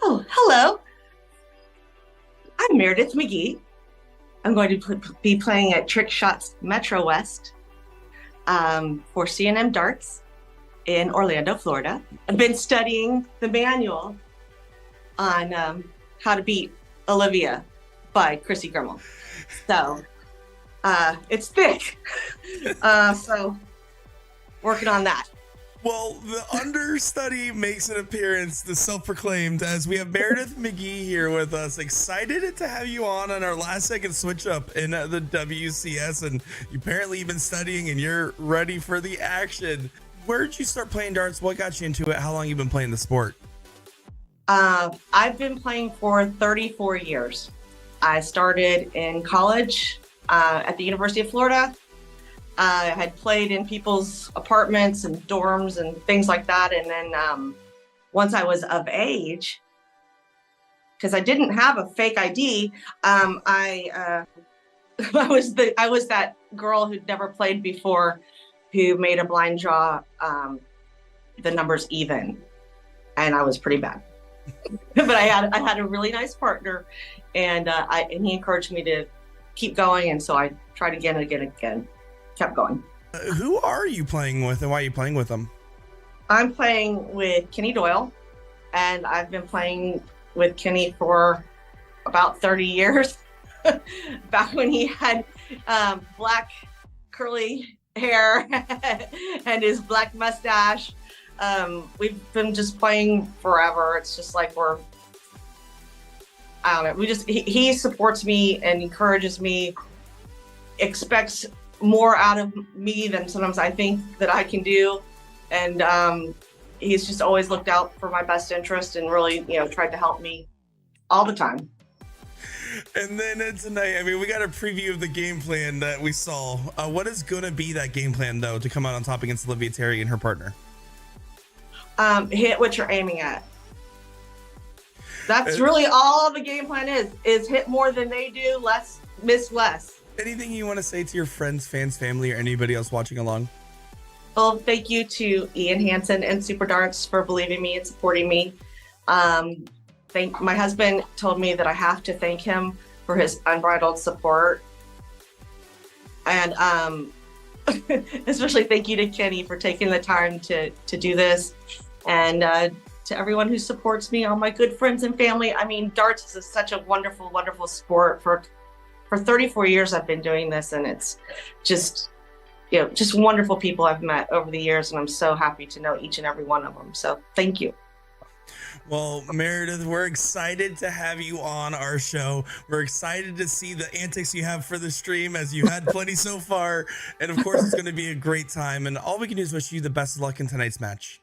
Oh, hello. I'm Meradith McGee. I'm going to be playing at Trick Shots Metro West for C&M Darts in Orlando, Florida. I've been studying the manual on how to beat Olivia by Chrissy Grimmel. So it's thick. So working on that. Well, the understudy makes an appearance, the self-proclaimed, as we have Meradith McGee here with us. Excited to have you on our last second switch up in the WCS, and apparently you've been studying and you're ready for the action. Where did you start playing darts? What got you into it? How long have you been playing the sport? I've been playing for 34 years. I started in college at the University of Florida. I had played in people's apartments and dorms and things like that. And then once I was of age, because I didn't have a fake ID, I was that girl who'd never played before, who made a blind draw the numbers even, and I was pretty bad. But I had a really nice partner, and he encouraged me to keep going, and so I tried again and again and again. Kept going. Who are you playing with, and why are you playing with them? I'm playing with Kenny Doyle, and I've been playing with Kenny for about 30 years. Back when he had black curly hair and his black mustache. We've been just playing forever. It's just like I don't know. He supports me and encourages me, expects more out of me than sometimes I think that I can do, and he's just always looked out for my best interest and really, tried to help me all the time. And then tonight, I mean, we got a preview of the game plan that we saw. What is going to be that game plan, though, to come out on top against Olivia Terry and her partner? Hit what you're aiming at. That's really all the game plan is hit more than they do, miss less. Anything you want to say to your friends, fans, family, or anybody else watching along? Well, thank you to Ian Hansen and Super Darts for believing me and supporting me. My husband told me that I have to thank him for his unbridled support. And especially thank you to Kenny for taking the time to do this, and to everyone who supports me, all my good friends and family. I mean, darts is such a wonderful, wonderful sport. For 34 years I've been doing this, and it's just, just wonderful people I've met over the years, and I'm so happy to know each and every one of them. So thank you. Well, Meredith, we're excited to have you on our show. We're excited to see the antics you have for the stream, as you had plenty so far. And of course, it's going to be a great time. And all we can do is wish you the best of luck in tonight's match.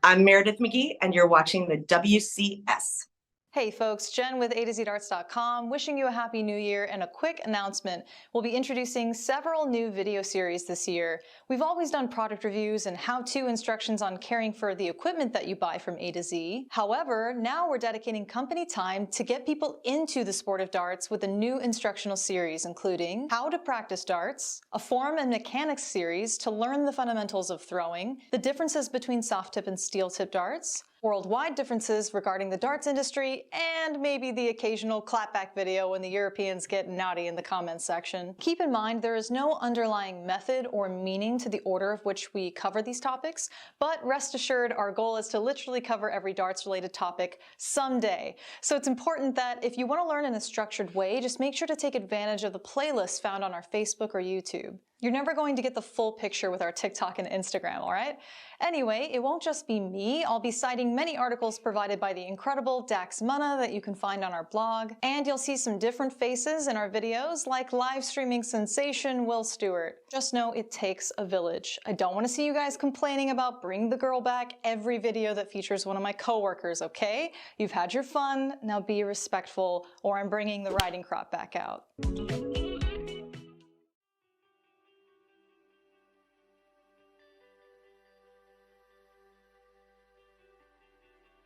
I'm Meradith McGee, and you're watching the WCS. Hey folks, Jen with A2ZDarts.com, wishing you a happy new year, and a quick announcement. We'll be introducing several new video series this year. We've always done product reviews and how-to instructions on caring for the equipment that you buy from A to Z. However, now we're dedicating company time to get people into the sport of darts with a new instructional series, including how to practice darts, a form and mechanics series to learn the fundamentals of throwing, the differences between soft tip and steel tip darts, worldwide differences regarding the darts industry, and maybe the occasional clapback video when the Europeans get naughty in the comments section. Keep in mind, there is no underlying method or meaning to the order of which we cover these topics, but rest assured our goal is to literally cover every darts related topic someday. So it's important that if you want to learn in a structured way, just make sure to take advantage of the playlists found on our Facebook or YouTube. You're never going to get the full picture with our TikTok and Instagram, all right? Anyway, it won't just be me. I'll be citing many articles provided by the incredible Dax Munna that you can find on our blog, and you'll see some different faces in our videos, like live streaming sensation Will Stewart. Just know it takes a village. I don't want to see you guys complaining about Bring the Girl Back every video that features one of my coworkers, okay? You've had your fun, now be respectful, or I'm bringing the riding crop back out.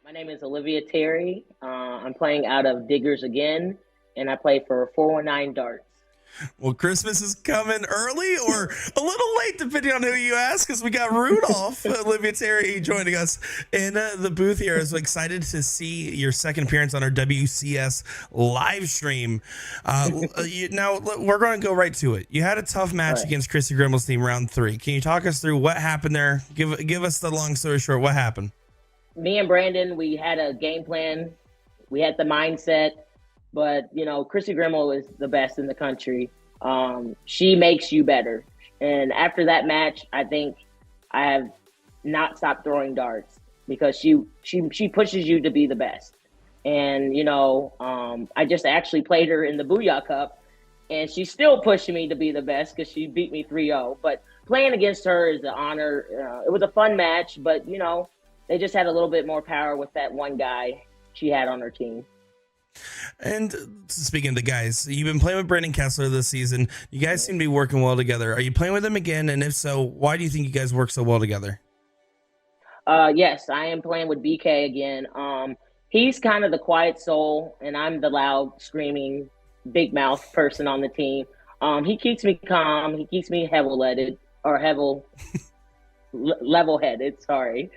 My name is Olivia Terry. I'm playing out of Diggers again, and I play for 419 Darts. Well, Christmas is coming early or a little late, depending on who you ask, because we got Rudolph, Olivia Terry, joining us in the booth here. I was excited to see your second appearance on our WCS live stream. Now, we're going to go right to it. You had a tough match against Chrissy Grimel's team, round 3. Can you talk us through what happened there? Give us the long story short. What happened? Me and Brandon, we had a game plan. We had the mindset, but Chrissy Grimel is the best in the country. She makes you better. And after that match, I think I have not stopped throwing darts because she pushes you to be the best. And, I just actually played her in the Booyah Cup, and she's still pushing me to be the best because she beat me 3-0. But playing against her is an honor. It was a fun match, but, they just had a little bit more power with that one guy she had on her team. And speaking of the guys, you've been playing with Brandon Kessler this season. You guys seem to be working well together. Are you playing with him again? And if so, why do you think you guys work so well together? Yes, I am playing with BK again. He's kind of the quiet soul, and I'm the loud, screaming, big mouth person on the team. He keeps me calm. He keeps me level-headed, sorry.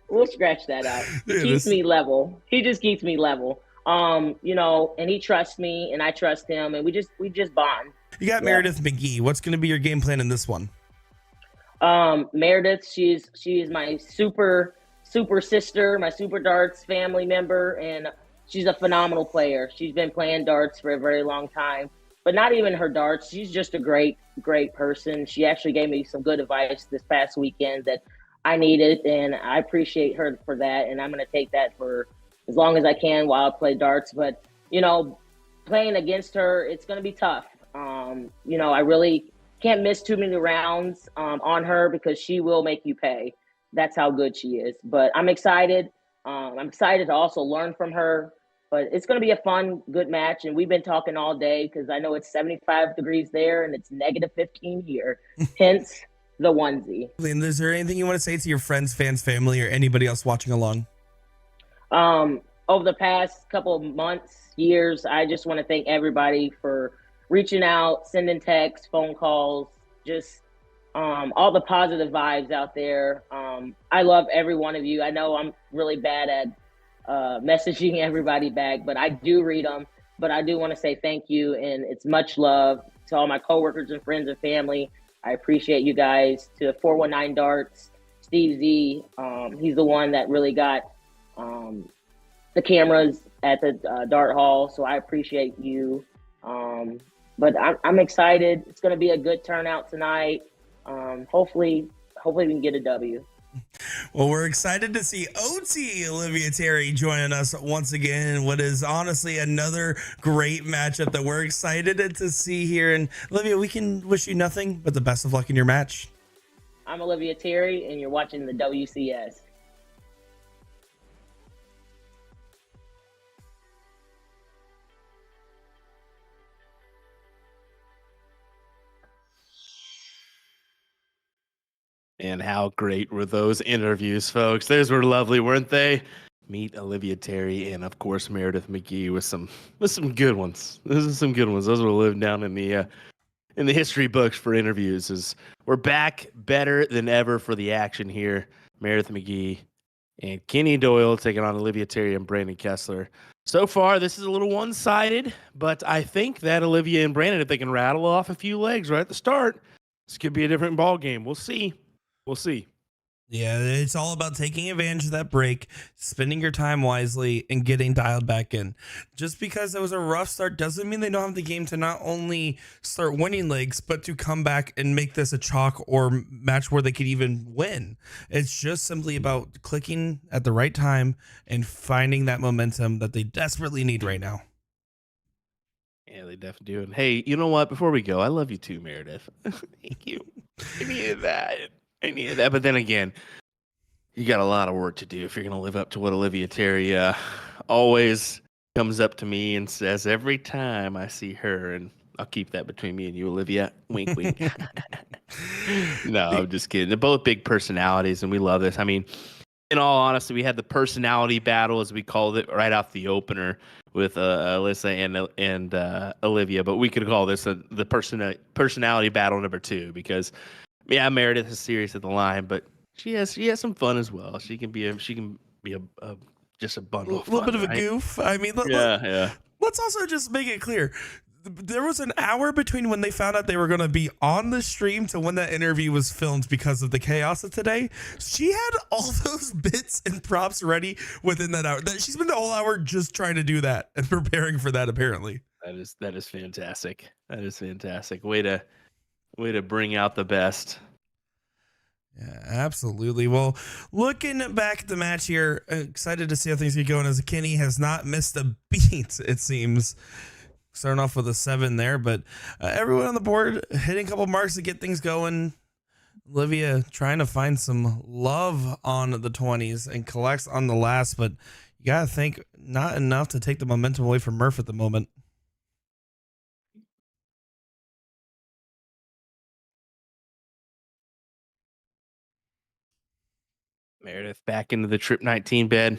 We'll scratch that out. He keeps me level. He just keeps me level. And he trusts me and I trust him, and we just bond. You got Meradith McGee. What's going to be your game plan in this one? Meredith, she is my super sister, my super darts family member, and she's a phenomenal player. She's been playing darts for a very long time, but not even her darts. She's just a great person. She actually gave me some good advice this past weekend that I needed, and I appreciate her for that, and I'm going to take that for as long as I can while I play darts. But, playing against her, it's going to be tough. I really can't miss too many rounds on her because she will make you pay. That's how good she is. But I'm excited. I'm excited to also learn from her. But it's going to be a fun, good match, and we've been talking all day because I know it's 75 degrees there and it's negative 15 here, hence the onesie. And is there anything you want to say to your friends, fans, family, or anybody else watching along? Over the past couple of months, years, I just want to thank everybody for reaching out, sending texts, phone calls, just all the positive vibes out there. I love every one of you. I know I'm really bad at messaging everybody back, but I do read them, but I do want to say thank you, and it's much love to all my coworkers and friends and family. I appreciate you guys. To 419 Darts, Steve Z, he's the one that really got the cameras at the dart hall, so I appreciate you. But I'm excited. It's going to be a good turnout tonight. Hopefully we can get a W. Well, we're excited to see OT Olivia Terry joining us once again in what is honestly another great matchup that we're excited to see here. And Olivia, we can wish you nothing but the best of luck in your match. I'm Olivia Terry, and you're watching the WCS. And how great were those interviews, folks? Those were lovely, weren't they? Meet Olivia Terry and, of course, Meradith McGee with some good ones. Those are some good ones. Those will live down in the history books for interviews. As we're back better than ever for the action here. Meradith McGee and Kenny Doyle taking on Olivia Terry and Brandon Kessler. So far, this is a little one-sided, but I think that Olivia and Brandon, if they can rattle off a few legs right at the start, this could be a different ball game. We'll see. We'll see. Yeah, it's all about taking advantage of that break, spending your time wisely, and getting dialed back in. Just because it was a rough start doesn't mean they don't have the game to not only start winning legs, but to come back and make this a chalk or match where they could even win. It's just simply about clicking at the right time and finding that momentum that they desperately need right now. Yeah, they definitely do. And hey, you know what? Before we go, I love you too, Meredith. Thank you. I needed that. But then again, you got a lot of work to do if you're going to live up to what Olivia Terry always comes up to me and says every time I see her. And I'll keep that between me and you, Olivia. Wink, wink. No, I'm just kidding. They're both big personalities, and we love this. I mean, in all honesty, we had the personality battle, as we called it, right off the opener with Alyssa and Olivia. But we could call this the personality battle number 2 because, yeah, Meredith is serious at the line, but she has some fun as well. She can be just a bundle of fun, a little bit of a right? goof. I mean, let's also just make it clear. There was an hour between when they found out they were going to be on the stream to when that interview was filmed because of the chaos of today. She had all those bits and props ready within that hour. She spent the whole hour just trying to do that and preparing for that, apparently. That is fantastic. That is fantastic. Way to bring out the best. Yeah, absolutely. Well, looking back at the match here, excited to see how things get going as Kenny has not missed a beat, it seems. Starting off with a 7 there, but everyone on the board hitting a couple marks to get things going. Olivia trying to find some love on the 20s and collects on the last, but you got to think not enough to take the momentum away from Murph at the moment. Meredith back into the Trip 19 bed.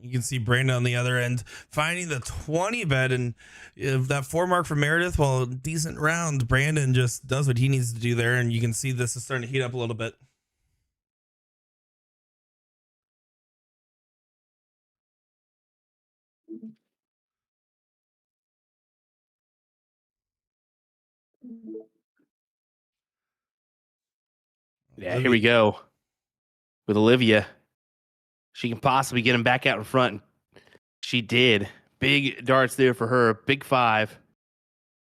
You can see Brandon on the other end finding the 20 bed, and that 4 mark for Meredith, well, decent round. Brandon just does what he needs to do there, and you can see this is starting to heat up a little bit. Yeah, here we go with Olivia. She can possibly get him back out in front. She did. Big darts there for her. Big 5.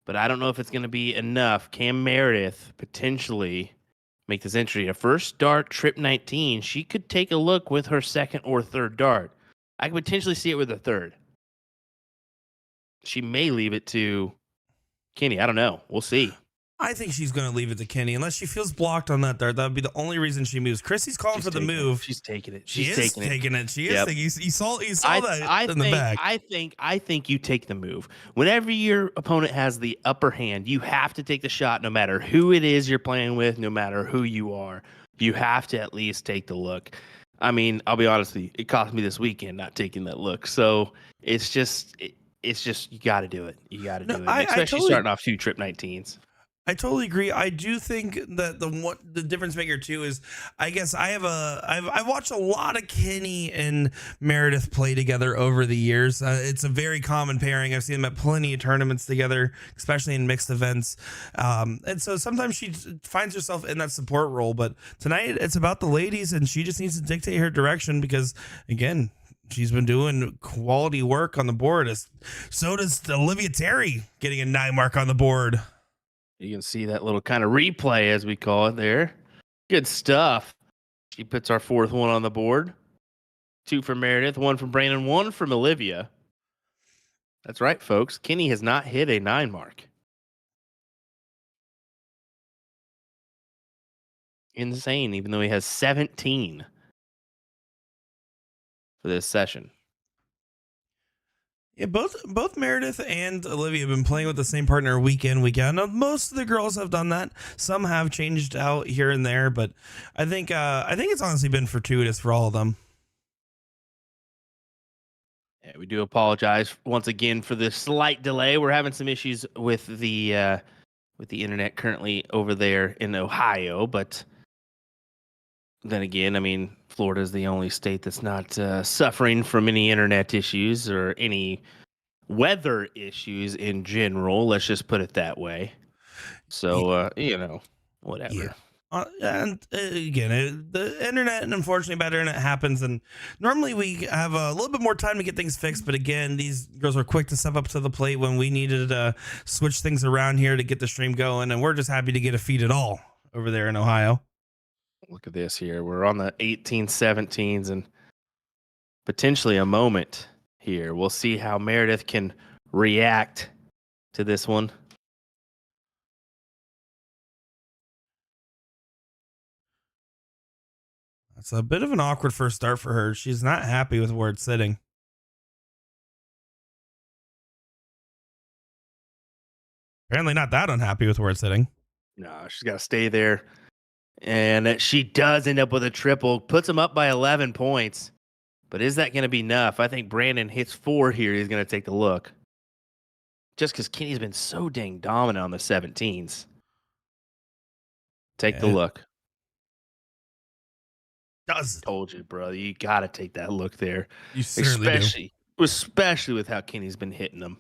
But I don't know if it's going to be enough. Can Meredith potentially make this entry? A first dart, Trip 19. She could take a look with her second or third dart. I could potentially see it with a third. She may leave it to Kenny. I don't know. We'll see. I think she's going to leave it to Kenny unless she feels blocked on that dart. That would be the only reason she moves. Chrissy's calling for the move. She's taking it. She is taking it. She is taking it. You saw that in the back. I think you take the move. Whenever your opponent has the upper hand, you have to take the shot no matter who it is you're playing with, no matter who you are. You have to at least take the look. I mean, I'll be honest with you, it cost me this weekend not taking that look. So it's just you got to do it. You got to No, do it, I especially totally starting off 2 trip 19s. I totally agree. I do think that the difference maker too is, I guess I've watched a lot of Kenny and Meredith play together over the years. It's a very common pairing. I've seen them at plenty of tournaments together, especially in mixed events. And so sometimes she finds herself in that support role, but tonight it's about the ladies, and she just needs to dictate her direction because, again, she's been doing quality work on the board. So does Olivia Terry, getting a 9 mark on the board. You can see that little kind of replay, as we call it there. Good stuff. She puts our 4th one on the board. 2 from Meredith, 1 from Brandon, 1 from Olivia. That's right, folks. Kenny has not hit a 9 mark. Insane, even though he has 17 for this session. Yeah, both Meredith and Olivia have been playing with the same partner week in, week out. Now, most of the girls have done that. Some have changed out here and there, but I think it's honestly been fortuitous for all of them. Yeah, we do apologize once again for the slight delay. We're having some issues with the internet currently over there in Ohio, but then again, I mean, Florida is the only state that's not suffering from any internet issues or any weather issues in general. Let's just put it that way. So, whatever. Yeah. And again, the internet, and unfortunately bad internet happens, and normally we have a little bit more time to get things fixed, but again, these girls were quick to step up to the plate when we needed to switch things around here to get the stream going, and we're just happy to get a feed at all over there in Ohio. Look at this here. We're on the 18, 17s and potentially a moment here. We'll see how Meredith can react to this one. It's a bit of an awkward first start for her. She's not happy with where it's sitting. Apparently not that unhappy with where it's sitting. No, she's got to stay there. And she does end up with a triple, puts him up by 11 points. But is that going to be enough? I think Brandon hits 4 here. He's going to take a look. Just because Kenny's been so dang dominant on the 17s. Take the look. Told you, bro. You got to take that look there. You certainly do. Especially with how Kenny's been hitting them.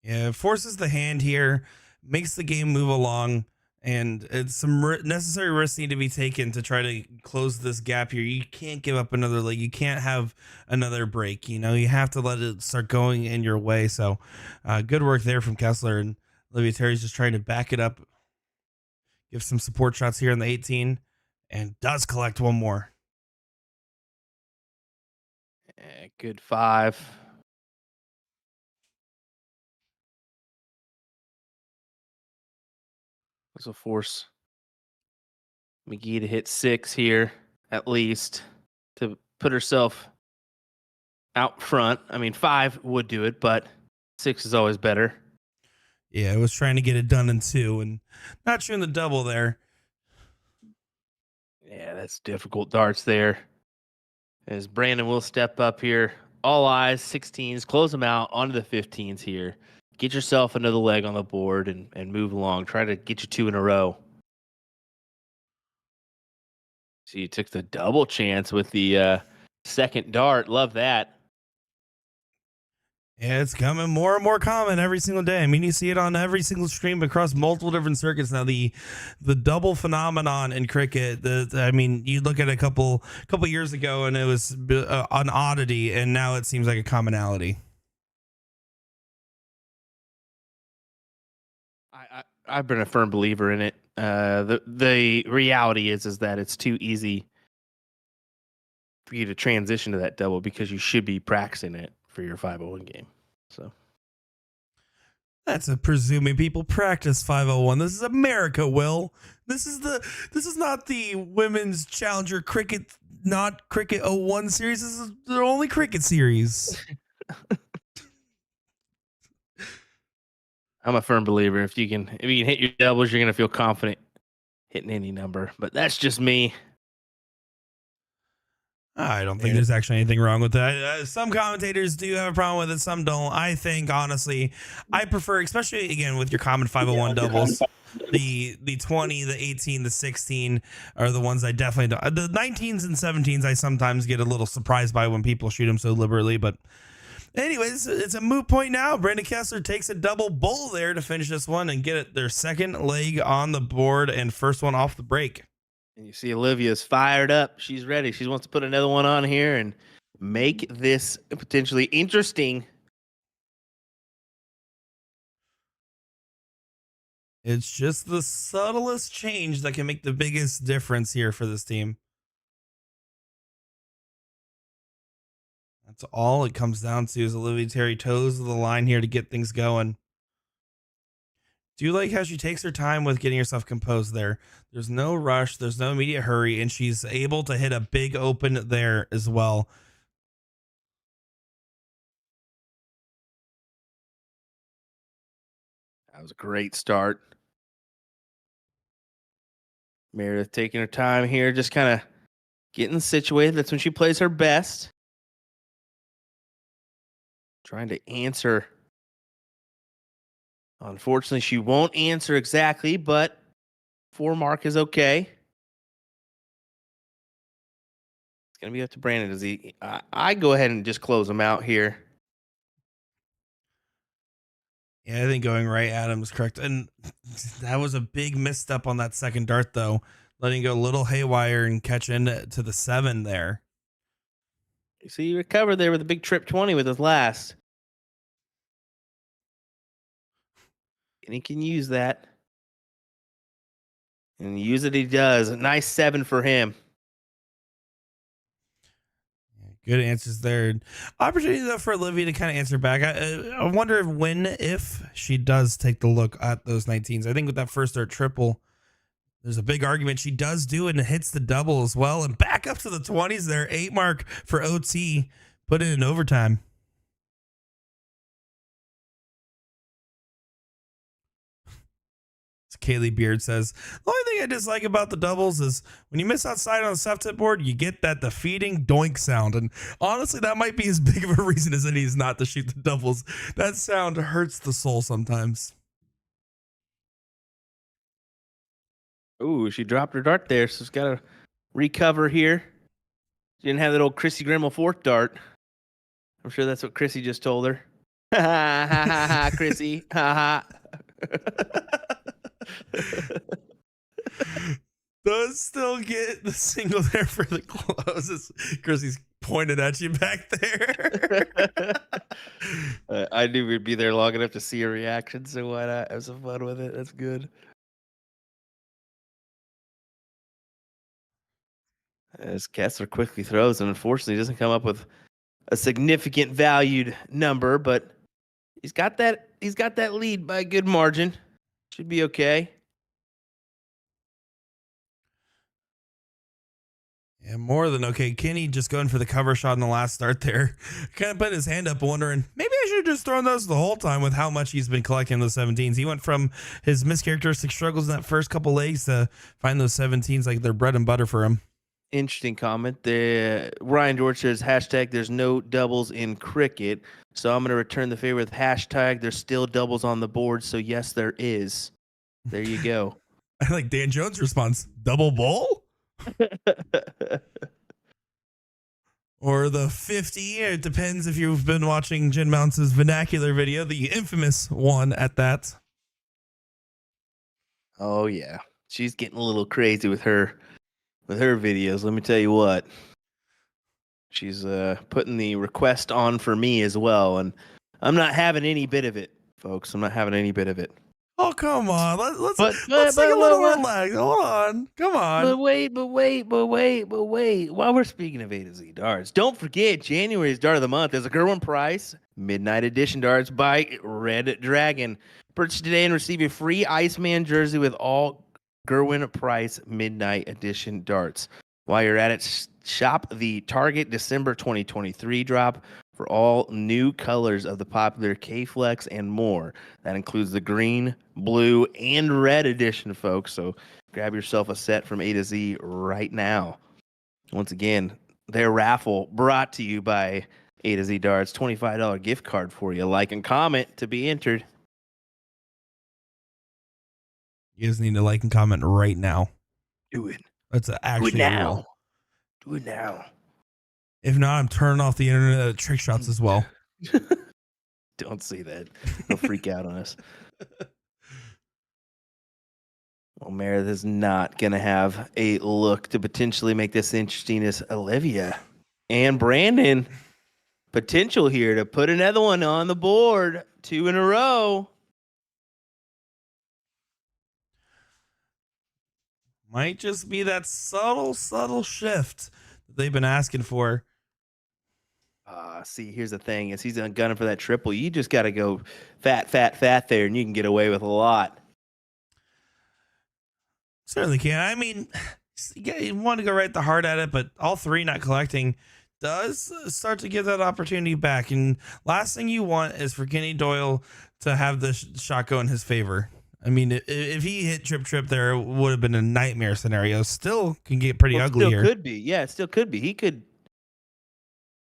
Yeah, it forces the hand here, makes the game move along, and it's some necessary risks need to be taken to try to close this gap here. You can't give up another leg. You can't have another break. You have to let it start going in your way. So good work there from Kessler, and Olivia Terry's just trying to back it up, give some support shots here in the 18, and does collect one more. Good 5. This will force McGee to hit 6 here, at least, to put herself out front. I mean, 5 would do it, but 6 is always better. Yeah, I was trying to get it done in 2 and not shooting the double there. Yeah, that's difficult darts there. As Brandon will step up here. All eyes, 16s, close them out onto the 15s here. Get yourself another leg on the board and move along. Try to get you 2 in a row. So you took the double chance with the second dart. Love that. Yeah, it's coming more and more common every single day. I mean, you see it on every single stream across multiple different circuits now. The double phenomenon in cricket. You look at a couple years ago and it was an oddity, and now it seems like a commonality. I've been a firm believer in it. The reality is that it's too easy for you to transition to that double because you should be practicing it for your 501 game. So that's a presuming people practice 501. This is America, Will. This is not the women's challenger cricket, not cricket 01 series. This is the only cricket series. I'm a firm believer. If you can hit your doubles, you're gonna feel confident hitting any number, but that's just me. I don't think there's actually anything wrong with that. Some commentators do have a problem with it. Some don't. I think, honestly, I prefer, especially, again, with your common 501 doubles, the 20, the 18, the 16 are the ones I definitely don't. The 19s and 17s I sometimes get a little surprised by when people shoot them so liberally. But anyways, it's a moot point now. Brandon Kessler takes a double bull there to finish this one and get it their second leg on the board and first one off the break. And you see Olivia's fired up. She's ready. She wants to put another one on here and make this potentially interesting. It's just the subtlest change that can make the biggest difference here for this team. That's all it comes down to is Olivia Terry toes the line here to get things going. Do you like how she takes her time with getting herself composed there? There's no rush. There's no immediate hurry. And she's able to hit a big open there as well. That was a great start. Meredith taking her time here, just kind of getting situated. That's when she plays her best. Trying to answer. Unfortunately, she won't answer exactly, but 4 mark is okay. It's going to be up to Brandon. Does he? I go ahead and just close him out here. Yeah, I think going right at him is correct. And that was a big misstep on that second dart, though. Letting go a little haywire and catch into the 7 there. You see, he recovered there with a big trip 20 with his last. And he can use that. And use it he does. A nice 7 for him. Good answers there. Opportunity, though, for Olivia to kind of answer back. I wonder if she does take the look at those 19s. I think with that first dart triple, there's a big argument. She does do it and hits the double as well. And back up to the 20s there. 8 mark for OT. Put it in overtime. Kaylee Beard says, the only thing I dislike about the doubles is when you miss outside on the soft tip board, you get that defeating doink sound. And honestly, that might be as big of a reason as any is not to shoot the doubles. That sound hurts the soul sometimes. Ooh, she dropped her dart there, so she's got to recover here. She didn't have that old Chrissy Grimmel 4th dart. I'm sure that's what Chrissy just told her. Ha ha ha ha ha, Chrissy. Ha ha. Does still get the single there for the closes. Chrissy's pointed at you back there. I knew we'd be there long enough to see her reaction, so why not have some fun with it? That's good. As Kessler quickly throws, and unfortunately doesn't come up with a significant valued number, but he's got that lead by a good margin. Should be okay. Yeah, more than okay. Kenny just going for the cover shot in the last start there. Kind of put his hand up wondering, maybe I should have just thrown those the whole time with how much he's been collecting those 17s. He went from his mischaracteristic struggles in that first couple legs to find those 17s like they're bread and butter for him. Interesting comment. Ryan George says, hashtag there's no doubles in cricket. So I'm going to return the favor with hashtag there's still doubles on the board. So yes, there is. There you go. I like Dan Jones' response. Double bowl? Or the 50. It depends if you've been watching Jen Mounts' vernacular video, the infamous one at that. Oh, yeah. She's getting a little crazy with her videos. Let me tell you what. She's putting the request on for me as well. And I'm not having any bit of it, folks. I'm not having any bit of it. Oh, come on. Let's take a little more lag. Hold on. Come on. But wait. While we're speaking of A to Z darts, don't forget January's Dart of the Month is a Gerwin Price Midnight Edition darts by Red Dragon. Purchase today and receive a free Iceman jersey with all Gerwin Price Midnight Edition darts. While you're at it, shop the Target December 2023 drop for all new colors of the popular K-Flex and more. That includes the green, blue, and red edition, folks. So grab yourself a set from A to Z right now. Once again, their raffle brought to you by A to Z Darts. $25 gift card for you. Like and comment to be entered. You guys need to like and comment right now. Do it. That's actually Do it a now. rule. Do it now. If not, I'm turning off the internet trick shots as well. Don't say that. They'll freak out on us. Well, Meredith is not going to have a look to potentially make this interesting as Olivia and Brandon. Potential here to put another one on the board. 2 in a row. Might just be that subtle shift that they've been asking for. See, here's the thing. Is he's gunning for that triple. You just got to go fat there, and you can get away with a lot. Certainly can. I mean, you want to go right the heart at it, but all three not collecting does start to give that opportunity back. And last thing you want is for Kenny Doyle to have the shot go in his favor. I mean, if he hit trip there, it would have been a nightmare scenario. Still can get pretty ugly still here. Could be. Yeah, it still could be. He could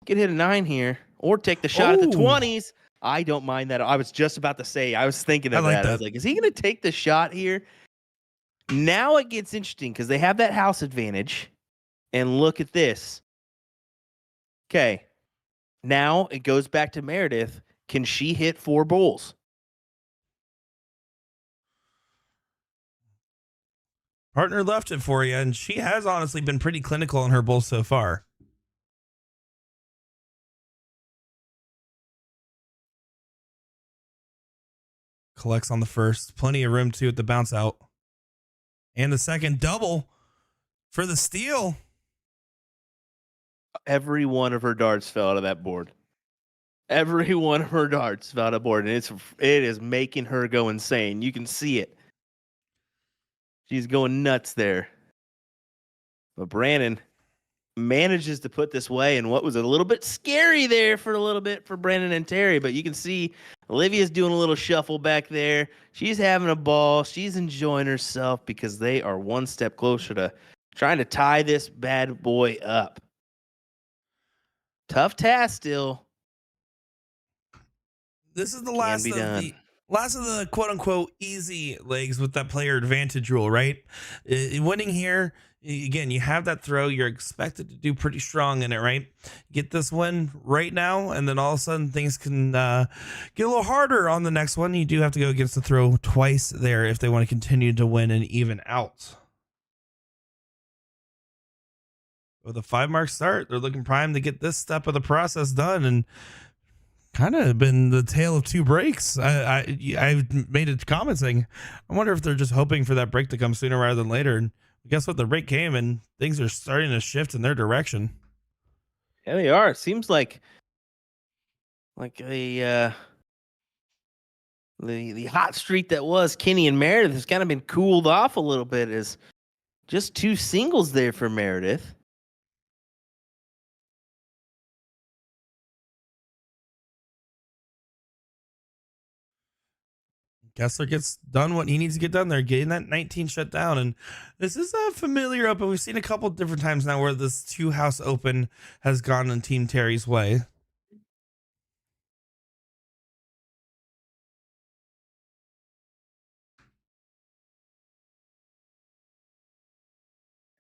hit a 9 here or take the shot at the 20s. I don't mind that. I was just about to say, I was thinking of that. I was like, is he going to take the shot here? Now it gets interesting because they have that house advantage. And look at this. Okay. Now it goes back to Meredith. Can she hit 4 bowls? Partner left it for you, and she has honestly been pretty clinical on her bowls so far. Collects on the first. Plenty of room, too, at the bounce out. And the second double for the steal. Every one of her darts fell out of that board. Every one of her darts fell out of the board, and it is making her go insane. You can see it. She's going nuts there. But Brandon manages to put this away in what was a little bit scary there for a little bit for Brandon and Terry. But you can see Olivia's doing a little shuffle back there. She's having a ball. She's enjoying herself because they are one step closer to trying to tie this bad boy up. Tough task still. This is the last of the quote unquote easy legs with that player advantage rule, right? Winning here, again, you have that throw. You're expected to do pretty strong in it, right? Get this win right now, and then all of a sudden things can get a little harder on the next one. You do have to go against the throw twice there if they want to continue to win and even out. With a 5-mark start, they're looking primed to get this step of the process done, and kind of been the tale of 2 breaks. I've made a comment saying, I wonder if they're just hoping for that break to come sooner rather than later. And guess what? The break came, and things are starting to shift in their direction. Yeah, they are. It seems like the hot streak that was Kenny and Meredith has kind of been cooled off a little bit. As just 2 singles there for Meredith. Kessler gets done what he needs to get done there, getting that 19 shut down. And this is a familiar open. We've seen a couple different times now where this 2-house open has gone in Team Terry's way.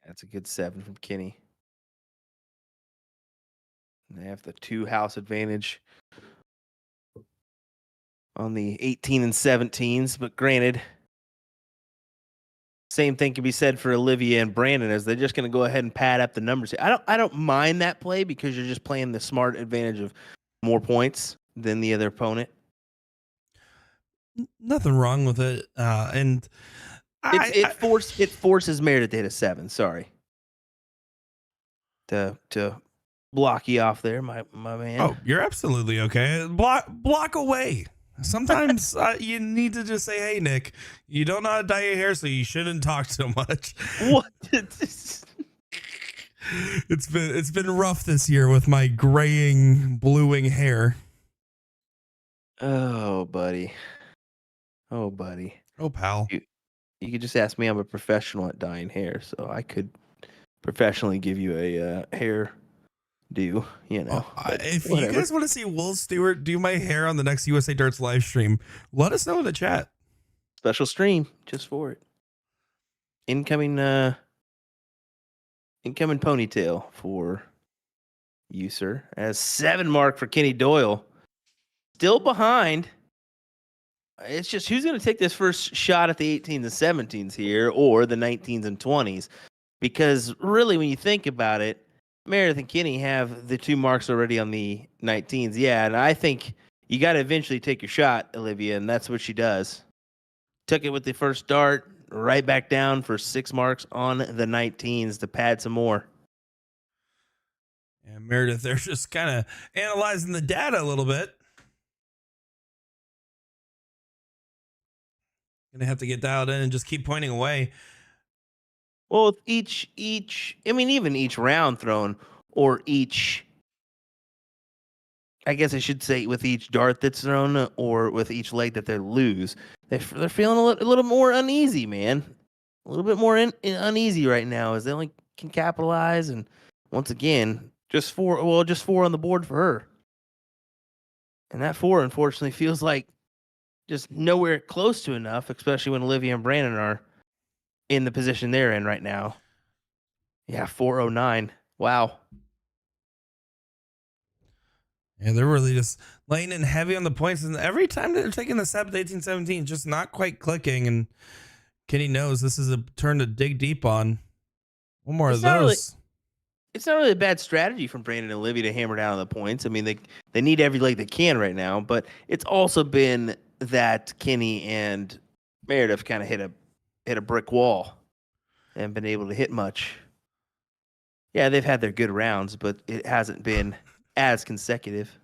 That's a good 7 from Kenny. And they have the 2-house advantage on the 18 and 17s, but granted, same thing can be said for Olivia and Brandon, as they're just going to go ahead and pad up the numbers. I don't mind that play because you're just playing the smart advantage of more points than the other opponent. Nothing wrong with it, and it forces Meredith to hit a 7. Sorry, to block you off there, my man. Oh, you're absolutely okay. Block away. Sometimes you need to just say, hey, Nick, you don't know how to dye your hair, so you shouldn't talk so much. What? It's been rough this year with my graying, bluing hair. Oh, buddy. Oh, buddy. Oh, pal. You could just ask me. I'm a professional at dyeing hair, so I could professionally give you a hair do, you know. If you whatever. guys want to see Will Stewart do my hair on the next USA Darts live stream, let us know in the chat. Special stream just for it. Incoming ponytail for you, sir. As 7 mark for Kenny Doyle. Still behind. It's just who's going to take this first shot at the 18s and 17s here, or the 19s and 20s? Because really, when you think about it, Meredith and Kenny have the 2 marks already on the 19s. Yeah, and I think you got to eventually take your shot, Olivia, and that's what she does. Took it with the first dart, right back down for 6 marks on the 19s to pad some more. And Meredith, they're just kind of analyzing the data a little bit. Gonna have to get dialed in and just keep pointing away. Well, with each, even each round thrown, or each, I guess I should say, with each dart that's thrown, or with each leg that they lose, they're feeling a little more uneasy, man. A little bit more uneasy right now, as they only can capitalize. And once again, just 4 on the board for her. And that 4, unfortunately, feels like just nowhere close to enough, especially when Olivia and Brandon are in the position they're in right now. Yeah, 409. Wow. Yeah, they're really just laying in heavy on the points. And every time they're taking the step at 18-17, just not quite clicking. And Kenny knows this is a turn to dig deep on. One more of those. It's not really a bad strategy from Brandon and Olivia to hammer down on the points. I mean, they need every leg they can right now, but it's also been that Kenny and Meredith kind of hit a brick wall and been able to hit much. Yeah, they've had their good rounds, but it hasn't been as consecutive.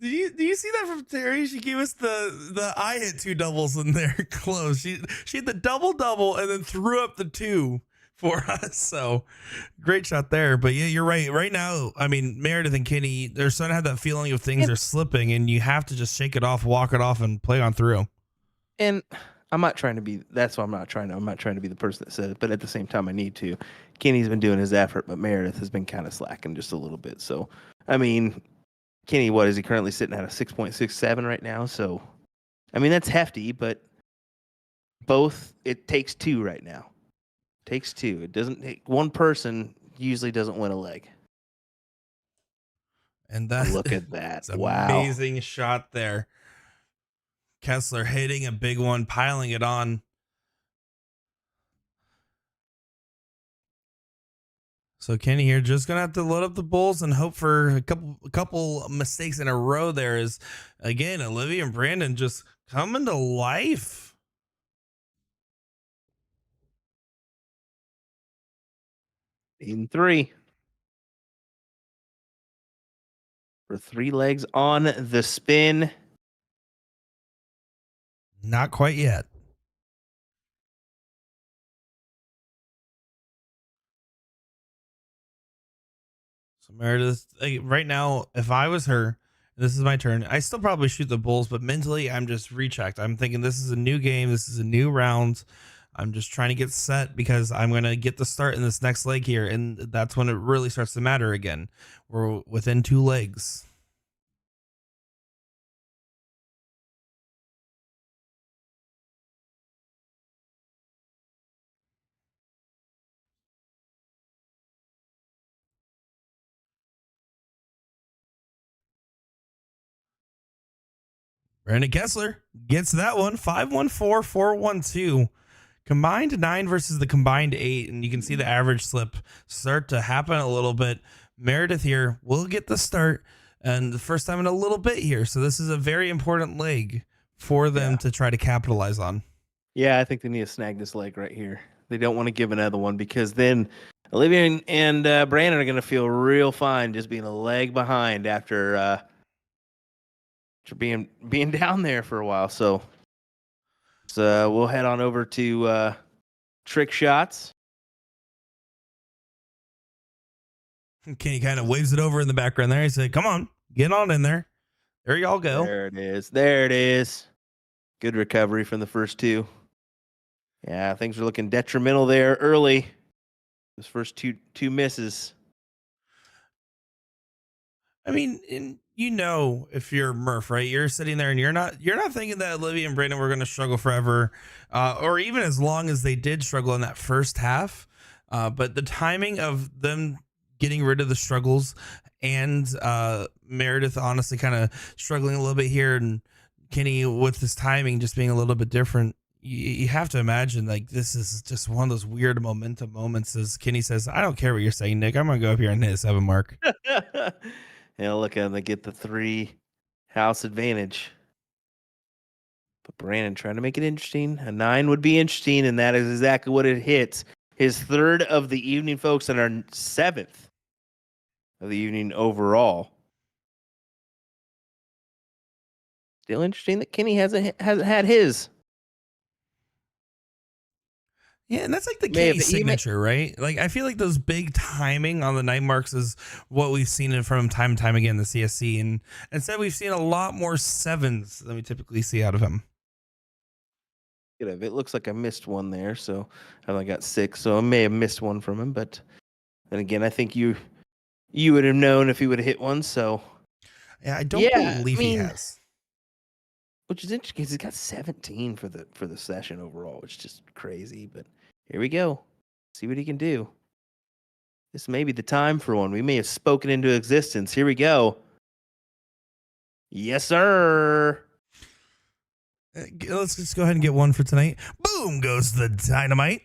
Do you see that from Terry? She gave us the I hit 2 doubles in there close. She had the double and then threw up the 2 for us. So great shot there. But yeah, you're right. Right now, I mean, Meredith and Kenny, they're starting to have that feeling of things are slipping, and you have to just shake it off, walk it off, and play on through. And I'm not trying to be. That's why I'm not trying to be the person that said it. But at the same time, I need to. Kenny's been doing his effort, but Meredith has been kind of slacking just a little bit. So, I mean, Kenny, what is he currently sitting at a 6.67 right now? So, I mean, that's hefty, but it takes 2 right now. Takes 2. It doesn't take one person usually doesn't win a leg. And that look at that. Wow. Amazing shot there. Kessler hitting a big one, piling it on. So Kenny here just gonna have to load up the bulls and hope for a couple mistakes in a row. There is again Olivia and Brandon just coming to life. In 3 for 3 legs on the spin. Not quite yet. So Meredith, right now, if I was her, this is my turn. I still probably shoot the bulls, but mentally, I'm just rechecked. I'm thinking this is a new game. This is a new round. I'm just trying to get set because I'm going to get the start in this next leg here. And that's when it really starts to matter again. We're within 2 legs. Brandon Kessler gets that one. 514-412. Combined 9 versus the combined 8. And you can see the average slip start to happen a little bit. Meredith here will get the start. And the first time in a little bit here. So this is a very important leg for them to try to capitalize on. Yeah, I think they need to snag this leg right here. They don't want to give another one because then Olivia and Brandon are going to feel real fine just being a leg behind after being down there for a while. So we'll head on over to trick shots. Kenny kind of waves it over in the background there. He said, come on, get on in there. There y'all go. There it is. There it is. Good recovery from the first two. Yeah, things are looking detrimental there early. Those first two misses. I mean, if you're Murph, right? You're sitting there and you're not thinking that Olivia and Brandon were going to struggle forever, or even as long as they did struggle in that first half. But the timing of them getting rid of the struggles and Meradith honestly kind of struggling a little bit here, and Kenny with his timing just being a little bit different. You have to imagine like this is just one of those weird momentum moments as Kenny says, I don't care what you're saying, Nick. I'm going to go up here and hit a 7 mark. Yeah, look at them. They get the 3 house advantage. But Brandon trying to make it interesting. A 9 would be interesting, and that is exactly what it hits. His 3rd of the evening, folks, and our 7th of the evening overall. Still interesting that Kenny hasn't had his. Yeah, and that's like the Kenny signature, right? Like I feel like those big timing on the night marks is what we've seen it from time and time again in the CSC, and instead we've seen a lot more 7s than we typically see out of him. It looks like I missed one there, so I only got 6, so I may have missed one from him. But then again, I think you would have known if he would have hit one. So yeah, I don't believe he has. Which is interesting because he's got 17 for the session overall, which is just crazy. But here we go. See what he can do. This may be the time for one. We may have spoken into existence. Here we go. Yes, sir. Let's just go ahead and get one for tonight. Boom goes the dynamite.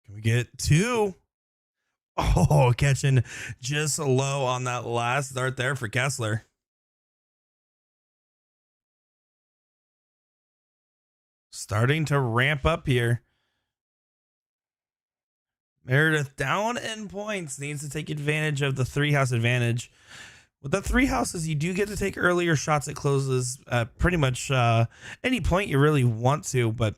Can we get 2? Oh, catching just low on that last dart there for Kessler. Starting to ramp up here. Meradith down in points, needs to take advantage of the 3-house advantage. With the 3 houses, you do get to take earlier shots at closes at pretty much any point you really want to, but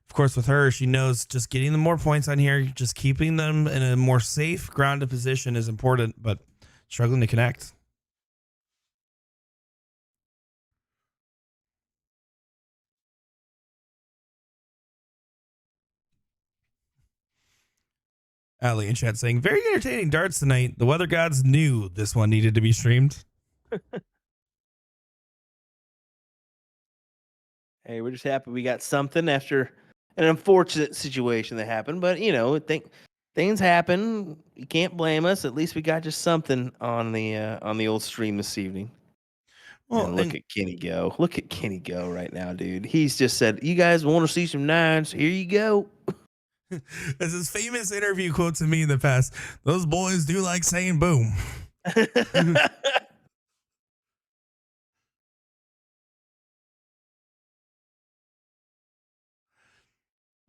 of course, with her, she knows just getting the more points on here, just keeping them in a more safe, grounded position is important, but struggling to connect. Ali in chat saying, very entertaining darts tonight. The weather gods knew this one needed to be streamed. Hey, we're just happy we got something after an unfortunate situation that happened, but things happen. You can't blame us. At least we got just something on the old stream this evening. Well, and look at Kenny go. Look at Kenny go right now, dude. He's just said, "You guys want to see some 9s? Here you go." As his famous interview quote to me in the past, those boys do like saying boom.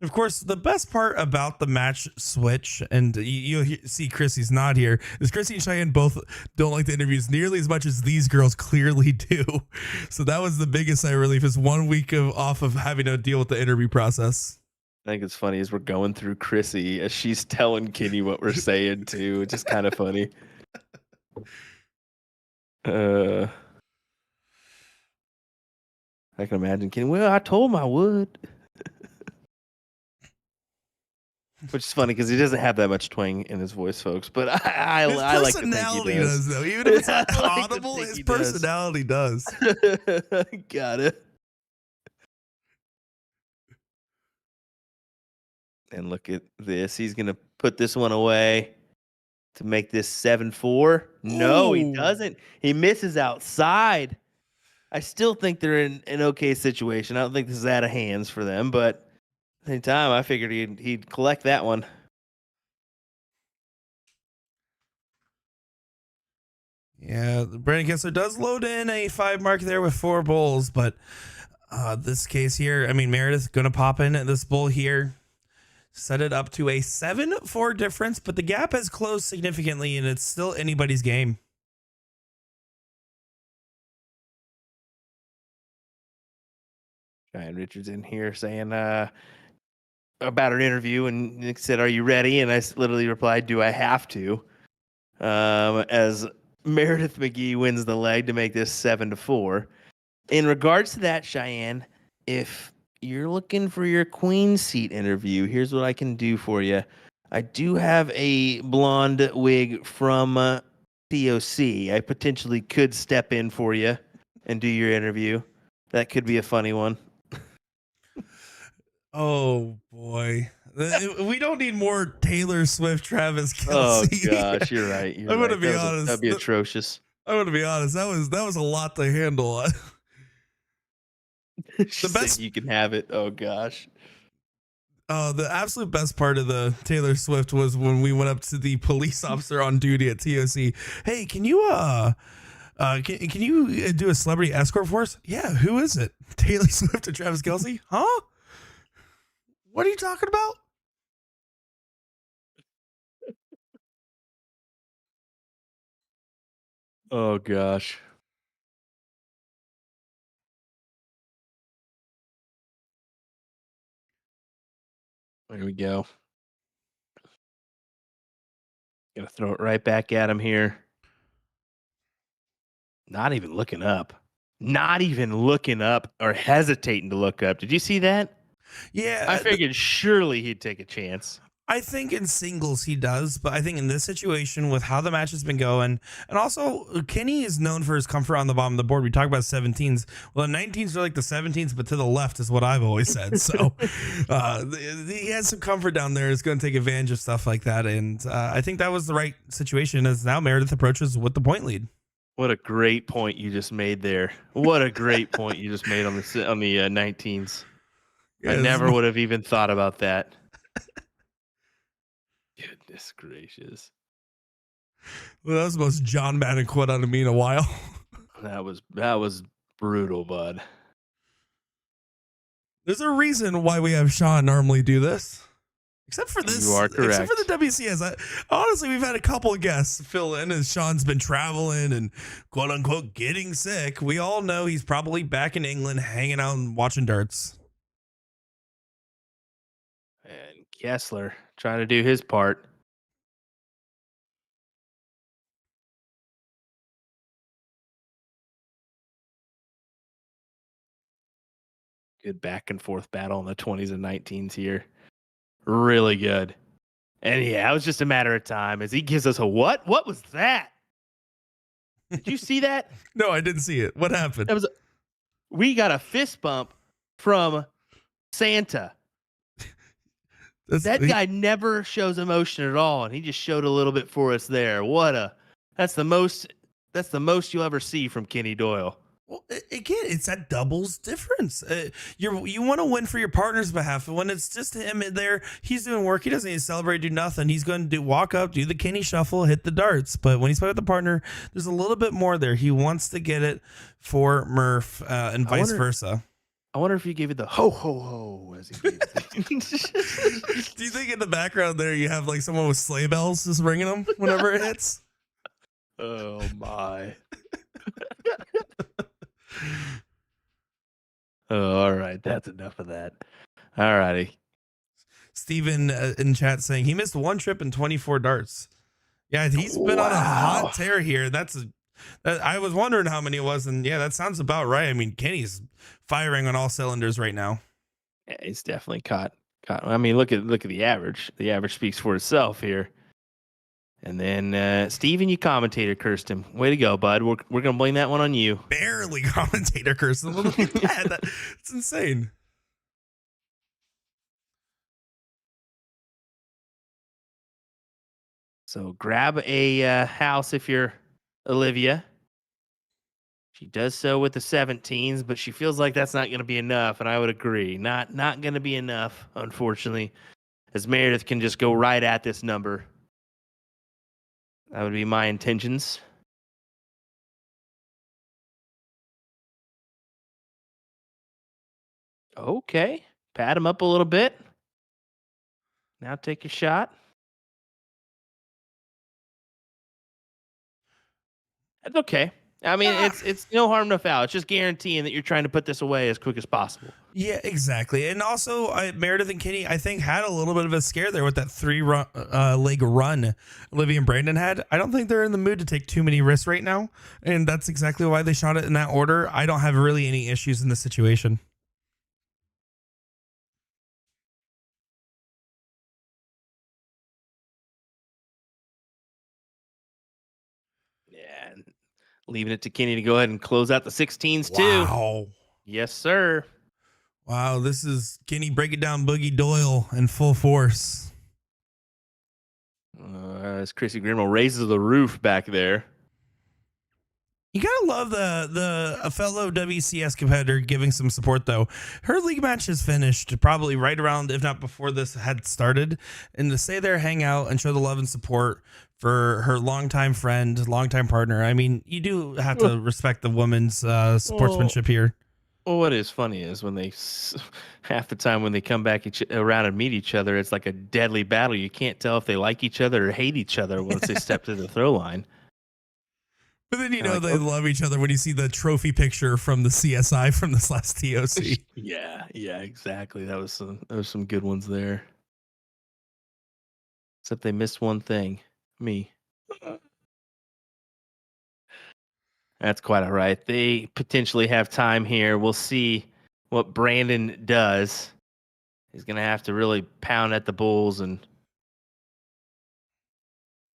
Of course, the best part about the match switch, and you'll see Chrissy's not here, is Chrissy and Cheyenne both don't like the interviews nearly as much as these girls clearly do. So that was the biggest sigh of relief, is 1 week off of having to deal with the interview process. I think it's funny as we're going through Chrissy as she's telling Kenny what we're saying too. It's just kind of funny. I can imagine Kenny. Well, I told him I would. Which is funny because he doesn't have that much twang in his voice, folks. But I like to think he does. Though. Even if it's not audible, his personality does. Got it. And look at this. He's going to put this one away to make this 7-4. No, he doesn't. He misses outside. I still think they're in an okay situation. I don't think this is out of hands for them, but at the same time, I figured he'd collect that one. Yeah, Brandon Kessler does load in a 5 mark there with 4 bowls, but this case here, I mean, Meredith going to pop in at this bowl here, set it up to a 7-4 difference, but the gap has closed significantly, and it's still anybody's game. Cheyenne Richards in here saying about her interview, and Nick said, "Are you ready?" And I literally replied, "Do I have to?" As Meredith McGee wins the leg to make this 7-4. In regards to that, Cheyenne, if you're looking for your queen seat interview, here's what I can do for you. I do have a blonde wig from TOC. I potentially could step in for you and do your interview. That could be a funny one. Oh boy. We don't need more Taylor Swift, Travis Oh Kelsey. gosh, you're right. I'm gonna be honest. That'd be atrocious. I'm gonna be honest. That was a lot to handle. The best- you can have it. Oh gosh. The absolute best part of the Taylor Swift was when we went up to the police officer on duty at TOC. Hey, can you can you do a celebrity escort for us? Yeah, who is it? Taylor Swift and Travis Kelsey? Huh? What are you talking about? Oh gosh. There we go. Gonna throw it right back at him here. Not even looking up. Not even looking up or hesitating to look up. Did you see that? Yeah, I figured surely he'd take a chance. I think in singles he does, but I think in this situation with how the match has been going, and also Kenny is known for his comfort on the bottom of the board. We talk about 17s. Well, the 19s are like the 17s, but to the left is what I've always said. So he has some comfort down there. Is going to take advantage of stuff like that, and I think that was the right situation. As now Meredith approaches with the point lead. What a great point you just made there. What a great point you just made on the 19s. I never would have even thought about that. Goodness gracious. Well, that was the most John Madden quote out of me in a while. That was brutal, bud. There's a reason why we have Sean normally do this. Except for this. You are correct. Except for the WCS. Honestly, we've had a couple of guests fill in as Sean's been traveling and quote unquote getting sick. We all know he's probably back in England hanging out and watching darts. And Kessler trying to do his part. Good back and forth battle in the 20s and 19s here. Really good. And yeah, it was just a matter of time as he gives us a what? What was that? Did you see that? No, I didn't see it. What happened? We got a fist bump from Santa. That guy never shows emotion at all, and he just showed a little bit for us there. That's the most you'll ever see from Kenny Doyle. Well, again, it's that doubles difference. You want to win for your partner's behalf. When it's just him in there, he's doing work. He doesn't need to celebrate, do nothing. He's going to walk up, do the Kenny shuffle, hit the darts. But when he's playing with the partner, there's a little bit more there. He wants to get it for Murph and vice versa. I wonder if he gave it the ho ho ho as he gave it. Do you think in the background there you have like someone with sleigh bells just ringing them whenever it hits? Oh my. Oh, all right. That's enough of that. All righty. Steven in chat saying he missed one trip and 24 darts. Yeah, he's been on a hot tear here. I was wondering how many it was, and yeah, that sounds about right. I mean, Kenny's firing on all cylinders right now. Yeah, he's definitely caught. I mean, look at the average. The average speaks for itself here. And then Steven, you commentator cursed him. Way to go, bud. We're gonna blame that one on you. Barely commentator cursed him. Look at that. It's insane. So grab a house if you're Olivia. She does so with the 17s, but she feels like that's not going to be enough, and I would agree. Not going to be enough, unfortunately, as Meredith can just go right at this number. That would be my intentions. Okay. Pat him up a little bit. Now take a shot. That's okay. I mean, it's no harm, no foul. It's just guaranteeing that you're trying to put this away as quick as possible. Yeah, exactly. And also, Meredith and Kenny, I think, had a little bit of a scare there with that leg run Olivia and Brandon had. I don't think they're in the mood to take too many risks right now. And that's exactly why they shot it in that order. I don't have really any issues in this situation. Yeah, and leaving it to Kenny to go ahead and close out the 16s too. Wow. Yes, sir. Wow, this is Kenny breaking down Boogie Doyle in full force. As Chrissy Grimble raises the roof back there. You gotta love a fellow WCS competitor giving some support though. Her league match is finished probably right around, if not before this had started, and to stay there, hang out, and show the love and support for her longtime friend, longtime partner. I mean, you do have to respect the woman's sportsmanship here. Well, what is funny is when they half the time when they come back around and meet each other, it's like a deadly battle. You can't tell if they like each other or hate each other once they step to the throw line. But then they love each other when you see the trophy picture from the CSI from this last TOC. Yeah, exactly. That was some good ones there. Except they missed one thing. Me. That's quite all right. They potentially have time here. We'll see what Brandon does. He's going to have to really pound at the Bulls and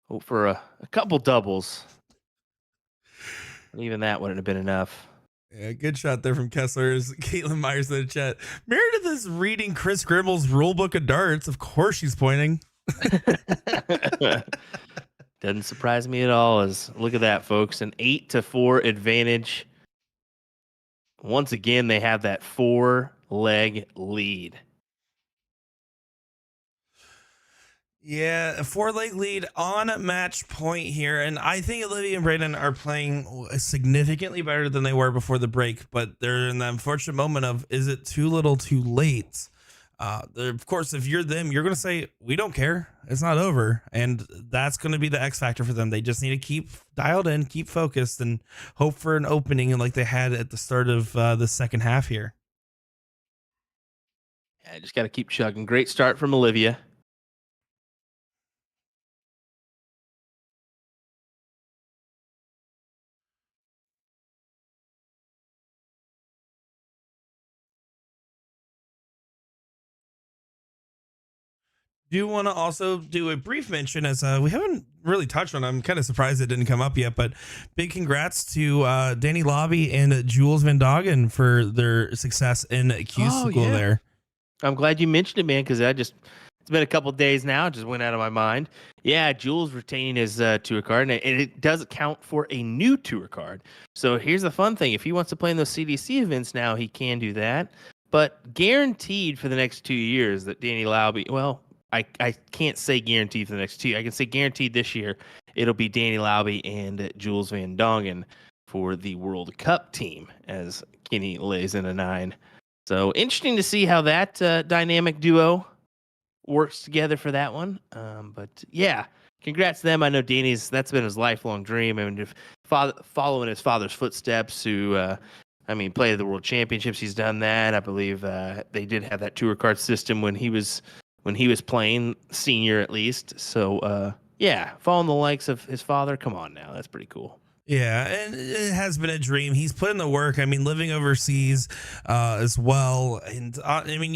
hope for a couple doubles. Even that wouldn't have been enough. Yeah, good shot there from Kessler. Caitlin Myers in the chat. Meredith is reading Chris Grimble's rule book of darts. Of course she's pointing. Doesn't surprise me at all. Look at that, folks. An 8-4 advantage. Once again, they have that 4-leg lead. Yeah, a 4-leg lead on match point here. And I think Olivia and Brandon are playing significantly better than they were before the break. But they're in the unfortunate moment of, is it too little too late? Of course, if you're them, you're going to say, we don't care. It's not over. And that's going to be the X factor for them. They just need to keep dialed in, keep focused, and hope for an opening like they had at the start of the second half here. Yeah, just got to keep chugging. Great start from Olivia. Do want to also do a brief mention as we haven't really touched on. I'm kind of surprised it didn't come up yet, but big congrats to Danny Lobby and Jules Van Doggen for their success in Q school there. I'm glad you mentioned it, man, because it's been a couple days now. It just went out of my mind. Yeah, Jules retaining his tour card, and it does count for a new tour card. So here's the fun thing. If he wants to play in those CDC events now, he can do that. But guaranteed for the next 2 years that Danny Lobby, well, I can't say guaranteed for the next 2. I can say guaranteed this year it'll be Danny Lobby and Jules Van Dongen for the World Cup team as Kenny lays in a 9. So interesting to see how that dynamic duo works together for that one. But yeah, congrats to them. I know that's been his lifelong dream. And if following his father's footsteps, who played the World Championships, he's done that. I believe they did have that tour card system when he was playing senior, at least. So yeah, following the likes of his father. Come on now, that's pretty cool. Yeah, and it has been a dream. He's put in the work. I mean, living overseas as well. And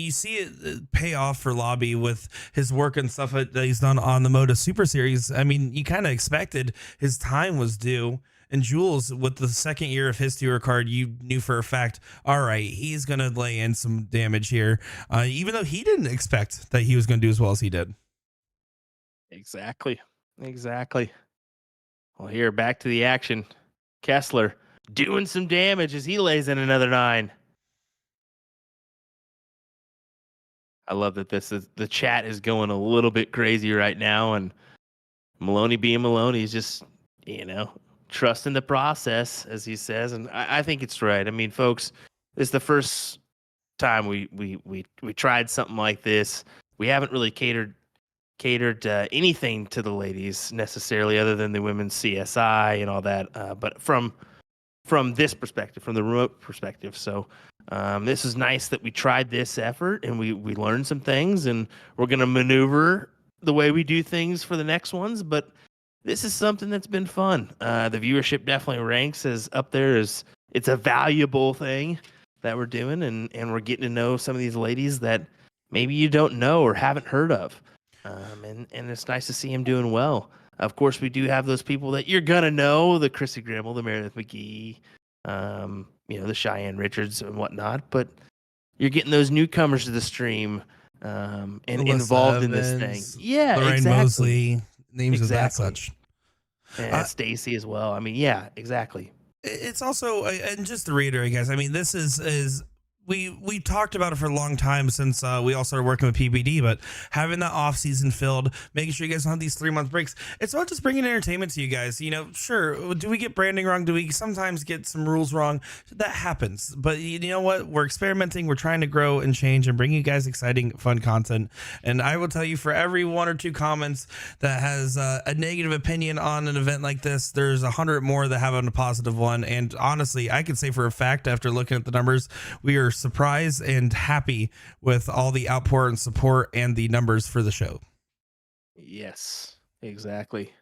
you see it pay off for Lobby with his work and stuff that he's done on the Moda Super Series. I mean, you kind of expected his time was due. And Jules, with the second year of his tour card, you knew for a fact, all right, he's going to lay in some damage here, even though he didn't expect that he was going to do as well as he did. Exactly. Well, here, back to the action. Kessler doing some damage as he lays in another 9. I love that the chat is going a little bit crazy right now, and Maloney being Maloney, he's just, trusting the process, as he says, and I think it's right. I mean, folks, this is the first time we tried something like this. We haven't really catered anything to the ladies necessarily, other than the women's CSI and all that. But from from this perspective, from the remote perspective. So this is nice that we tried this effort and we learned some things, and we're going to maneuver the way we do things for the next ones. But this is something that's been fun. The viewership definitely ranks as up there as it's a valuable thing that we're doing, and we're getting to know some of these ladies that maybe you don't know or haven't heard of. And it's nice to see him doing well. Of course, we do have those people that you're gonna know, the Chrissy Grimmel, the Meredith McGee, the Cheyenne Richards and whatnot. But you're getting those newcomers to the stream and Alyssa involved in Evans, this thing. Yeah, Lorraine exactly. Mosley, names of that Exactly. such. And Stacy as well. I mean, yeah, exactly. It's also, and just to reiterate, guys, I mean, this is we talked about it for a long time since we all started working with PBD, but having that off season filled, making sure you guys don't have these 3-month breaks, it's about just bringing entertainment to you guys. Sure, do we get branding wrong? Do we sometimes get some rules wrong? That happens, but you know what? We're experimenting. We're trying to grow and change and bring you guys exciting, fun content. And I will tell you, for every 1 or 2 comments that has a negative opinion on an event like this, there's 100 more that have a positive one. And honestly, I can say for a fact, after looking at the numbers, we are surprised and happy with all the outpour and support and the numbers for the show. Yes, exactly.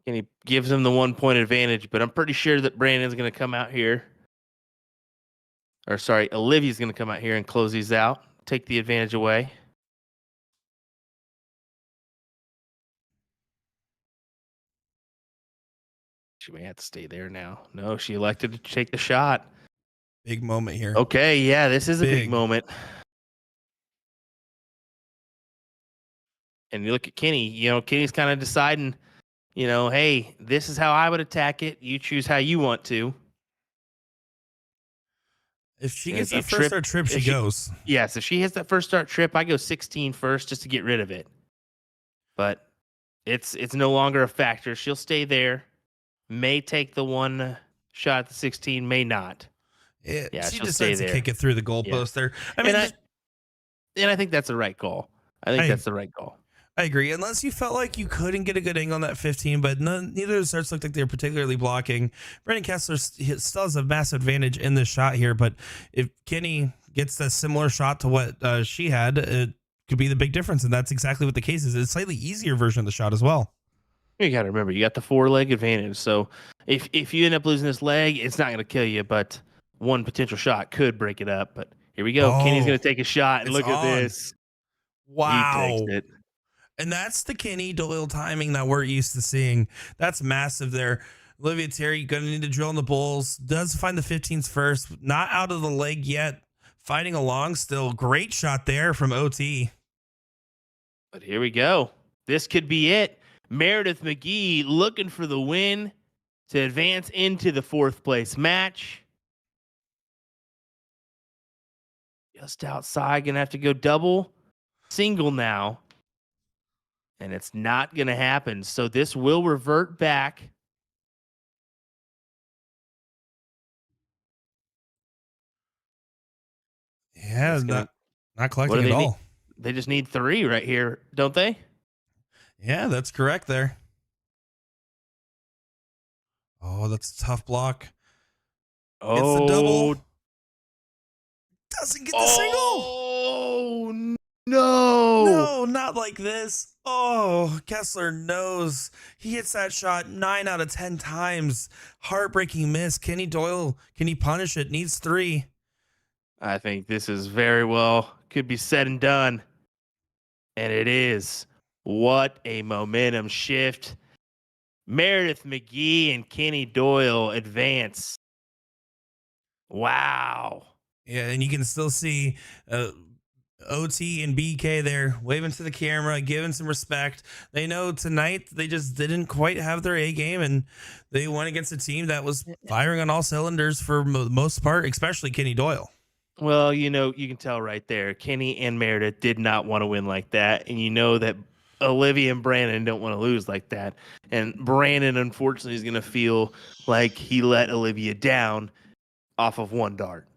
And he gives him the 1-point advantage, but I'm pretty sure that Brandon's going to come out here. Or sorry, Olivia's going to come out here and close these out, take the advantage away. She may have to stay there now. No, she elected to take the shot. Big moment here. Okay, yeah, this is a big moment. And you look at Kenny, Kenny's kind of deciding, hey, this is how I would attack it. You choose how you want to. If she gets that first start trip, she goes. Yes, if she hits that first start trip, I go 16 first just to get rid of it. But it's no longer a factor. She'll stay there. May take the one shot at the 16, may not. She decides to kick it through the goalpost there. I mean, and I think that's the right call. That's the right call. I agree. Unless you felt like you couldn't get a good angle on that 15, but neither of the starts looked like they were particularly blocking. Brandon Kessler still has a massive advantage in this shot here, but if Kenny gets a similar shot to what she had, it could be the big difference, and that's exactly what the case is. It's a slightly easier version of the shot as well. You got to remember, you got the 4-leg advantage, so if you end up losing this leg, it's not going to kill you, but one potential shot could break it up. But here we go. Kenny's going to take a shot, and look at this. Wow. He takes it. And that's the Kenny Doyle timing that we're used to seeing. That's massive there. Olivia Terry going to need to drill in the bulls. Does find the 15s first. Not out of the leg yet. Fighting along still. Great shot there from OT. But here we go. This could be it. Meredith McGee looking for the win to advance into the 4th place match. Just outside. Going to have to go double, single now. And it's not going to happen. So this will revert back. Yeah, not collecting at all. They just need 3 right here, don't they? Yeah, that's correct there. Oh, that's a tough block. Oh, gets the double. Doesn't get the single. Oh, no. No, not like this. Oh, Kessler knows. He hits that shot 9 out of 10 times. Heartbreaking miss. Kenny Doyle, can he punish it? Needs 3. I think this is very well could be said and done. And it is. What a momentum shift. Meredith McGee and Kenny Doyle advance. Wow. Yeah, and you can still see OT and BK there waving to the camera, giving some respect. They know tonight they just didn't quite have their A game, and they went against a team that was firing on all cylinders for the most part, especially Kenny Doyle. Well, you can tell right there, Kenny and Meredith did not want to win like that. And you know that Olivia and Brandon don't want to lose like that. And Brandon, unfortunately, is going to feel like he let Olivia down off of one dart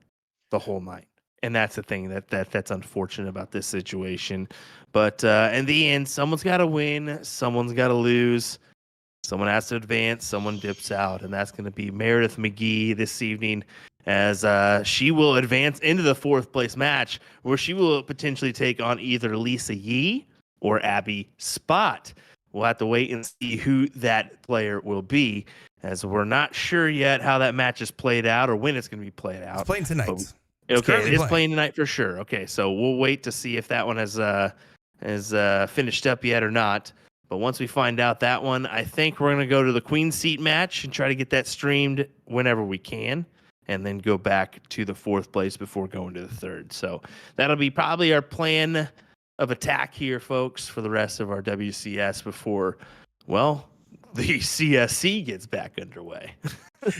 the whole night. And that's the thing that's unfortunate about this situation. But in the end, someone's got to win. Someone's got to lose. someone has to advance, someone dips out, and that's going to be Meradith McGee this evening, as she will advance into the 4th place match, where she will potentially take on either Lisa Yee or Abby Spot. We'll have to wait and see who that player will be, as we're not sure yet how that match is played out or when it's going to be played out. It's playing tonight. Okay, it is playing tonight for sure. Okay, so we'll wait to see if that one has finished up yet or not. But once we find out that one, I think we're going to go to the Queen Seat match and try to get that streamed whenever we can, and then go back to the 4th place before going to the 3rd. So that'll be probably our plan of attack here, folks, for the rest of our WCS before, well, the CSC gets back underway.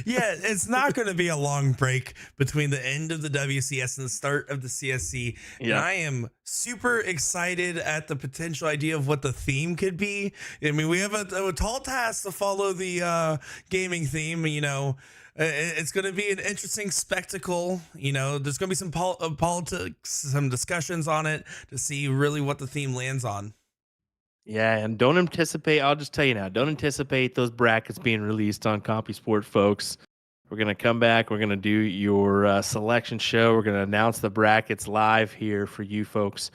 Yeah, it's not going to be a long break between the end of the WCS and the start of the CSC. Yeah. And I am super excited at the potential idea of what the theme could be. I mean, we have a tall task to follow the gaming theme. You know, it's going to be an interesting spectacle. You know, there's going to be some politics, some discussions on it to see really what the theme lands on. Yeah, and don't anticipate, I'll just tell you now, don't anticipate those brackets being released on CompuSport, folks. We're going to come back. We're going to do your selection show. We're going to announce the brackets live here for you folks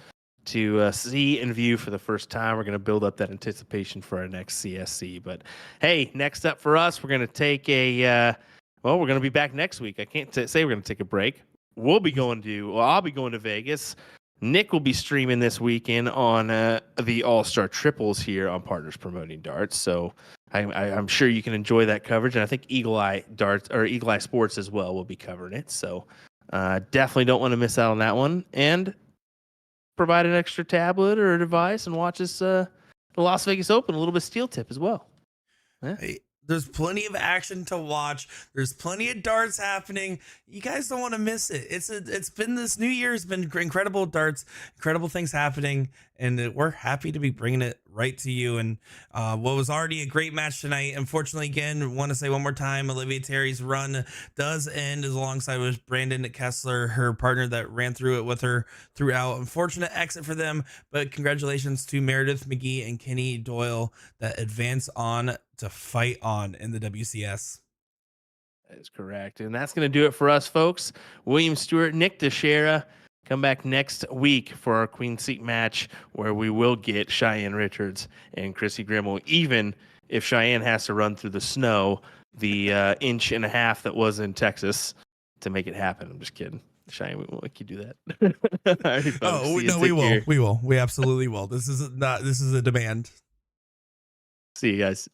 to see and view for the first time. We're going to build up that anticipation for our next CSC. But, hey, next up for us, we're going to take we're going to be back next week. I can't say we're going to take a break. I'll be going to Vegas. Nick will be streaming this weekend on the All-Star Triples here on Partners Promoting Darts. So I'm sure you can enjoy that coverage. And I think Eagle Eye Sports as well will be covering it. So definitely don't want to miss out on that one. And provide an extra tablet or a device and watch us the Las Vegas Open, a little bit of steel tip as well. Yeah. Hey, there's plenty of action to watch. There's plenty of darts happening. You guys don't want to miss it. It's been this new year's been incredible darts, incredible things happening, and we're happy to be bringing it right to you. And what was already a great match tonight, unfortunately, again, want to say one more time, Olivia Terry's run does end alongside with Brandon Kessler, her partner that ran through it with her throughout. Unfortunate exit for them, but congratulations to Meradith McGee and Kenny Doyle that advance on to fight on in the WCS. That is correct. And that's going to do it for us, folks. William Stewart, Nick Teixeira. Come back next week for our Queen Seat match, where we will get Cheyenne Richards and Chrissy Grimmel, even if Cheyenne has to run through the snow, the 1.5 inches that was in Texas, to make it happen. I'm just kidding. Cheyenne, we won't let you do that. Right, oh, no, we will. Care. We will. We absolutely will. This is a demand. See you guys.